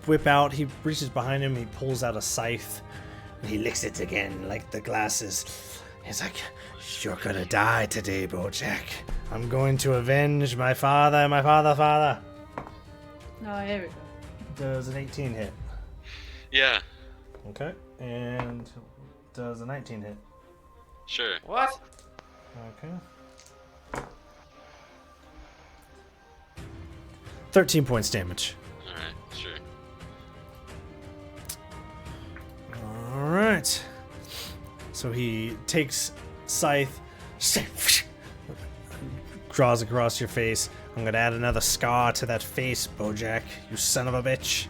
whip out. He reaches behind him. He pulls out a scythe. And he licks it again like the glasses. He's like, "You're gonna die today, Bojack. I'm going to avenge my father, father." Oh, here we go. Does an 18 hit? Yeah, Okay. And does a 19 hit? sure. What? Okay. 13 points damage. Alright, sure. All right. So he takes scythe, draws across your face. I'm gonna add another scar to that face, Bojack. You son of a bitch.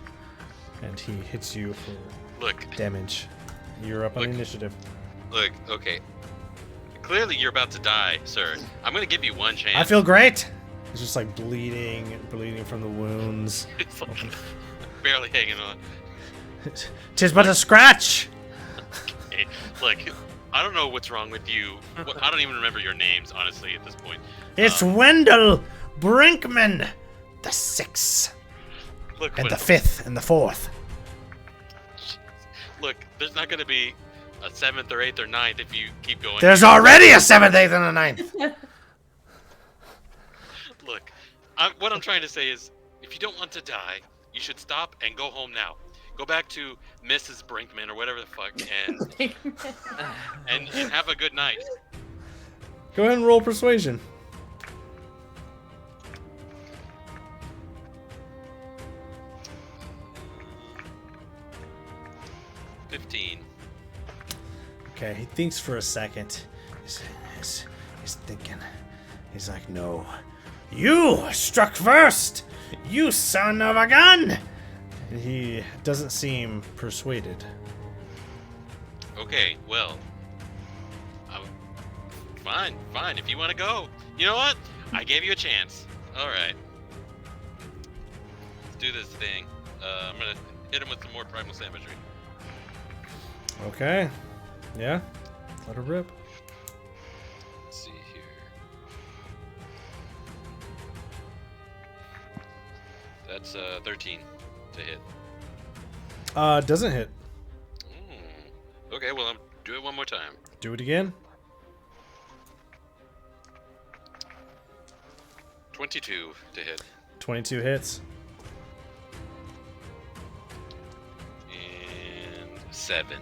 And he hits you for Look, damage. You're up on Look. initiative. look, okay. Clearly you're about to die, sir. I'm gonna give you one chance. I feel great. He's just like bleeding from the wounds. It's like barely hanging on. 'Tis but a scratch. Hey, look, I don't know what's wrong with you. I don't even remember your names, honestly, at this point. It's Wendell Brinkman, the 6th, Look, and what- the 5th, and the 4th. look, there's not gonna be a 7th or 8th or 9th if you keep going. There's already a 7th, 8th, and a 9th. Look, what I'm trying to say is, if you don't want to die, you should stop and go home now. Go back to Mrs. Brinkman or whatever the fuck, and have a good night. Go ahead and roll persuasion. Uh, 15. Okay, he thinks for a second. He's thinking. He's like, no. You struck first! You son of a gun! He doesn't seem persuaded. Okay, well, fine. If you want to go, you know what? I gave you a chance. All right, let's do this thing. I'm gonna hit him with some more primal savagery. Okay. Yeah. Let her rip. Let's see here. That's 13 to hit. Doesn't hit. Okay, well, I'm do it one more time. Do it again. 22 to hit. 22 hits. And 7.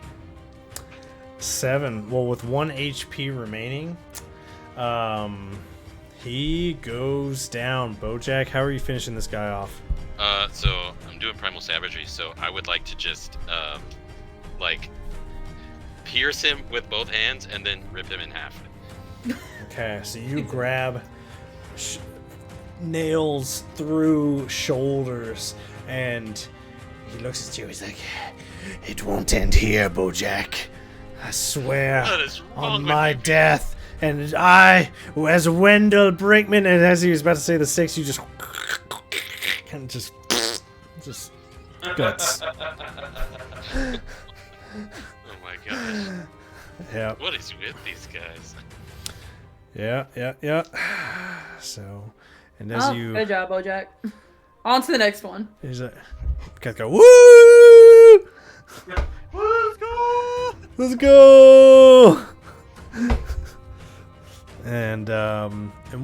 7. Well, with 1 HP remaining, he goes down. Bojack, how are you finishing this guy off? So I'm doing primal savagery, so I would like to just, like, pierce him with both hands and then rip him in half. Okay, so you grab nails through shoulders, and he looks at you. He's like, "It won't end here, Bojack. I swear What is wrong on with my you? death." And I, as Wendell Brinkman, and as he was about to say the 6, you just kind of just guts. Oh my gosh. Yeah. What is with these guys? Yeah. So, and as you, Good job, Bojack. On to the next one. he's like, guys go, woo! Let's go! And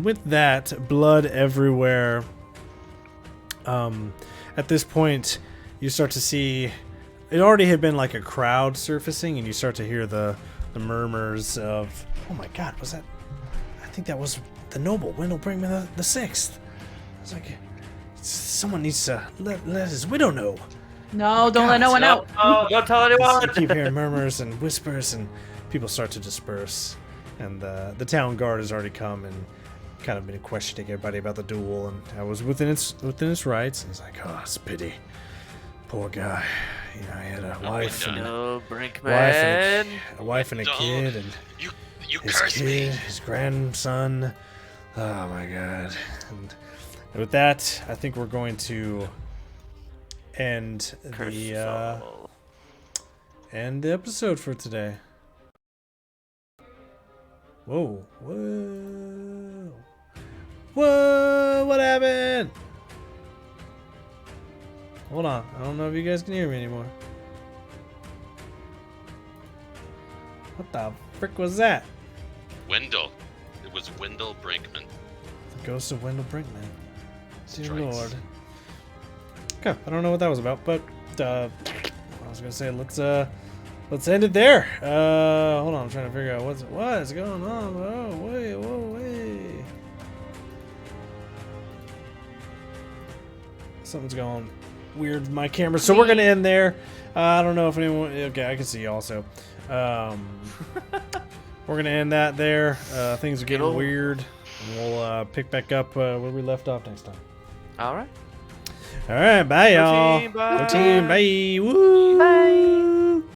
with that, blood everywhere. At this point, you start to see. It already had been like a crowd surfacing, and you start to hear the murmurs of, "Oh my God, was that? I think that was the noble Wendell Brinkman the 6th." It's like, Someone needs to let his widow know. No, don't let no one out. Oh, don't tell You anyone. keep hearing murmurs and whispers, and people start to disperse. And the town guard has already come and kind of been questioning everybody about the duel, and I was within its rights. And it's like, oh, it's a pity. Poor guy. You know, he had a wife and No, Brinkman. a wife and a kid, and You his cursed me. kid, his grandson. Oh my god. And with that, I think we're going to end end the episode for today. Whoa. Whoa, what happened? Hold on, I don't know if you guys can hear me anymore. What the frick was that? Wendell. It was Wendell Brinkman. The ghost of Wendell Brinkman. Dear Strikes. Lord. Okay, I don't know what that was about, but I was gonna say let's end it there. Hold on, I'm trying to figure out what is going on. Whoa, wait. Something's going weird with my camera, so we're gonna end there. I don't know if anyone. Okay, I can see you also. We're gonna end that there. Things are getting weird, and we'll pick back up where we left off next time. All right. All right, bye, y'all. Team, bye. Go team, bye. Woo. Bye.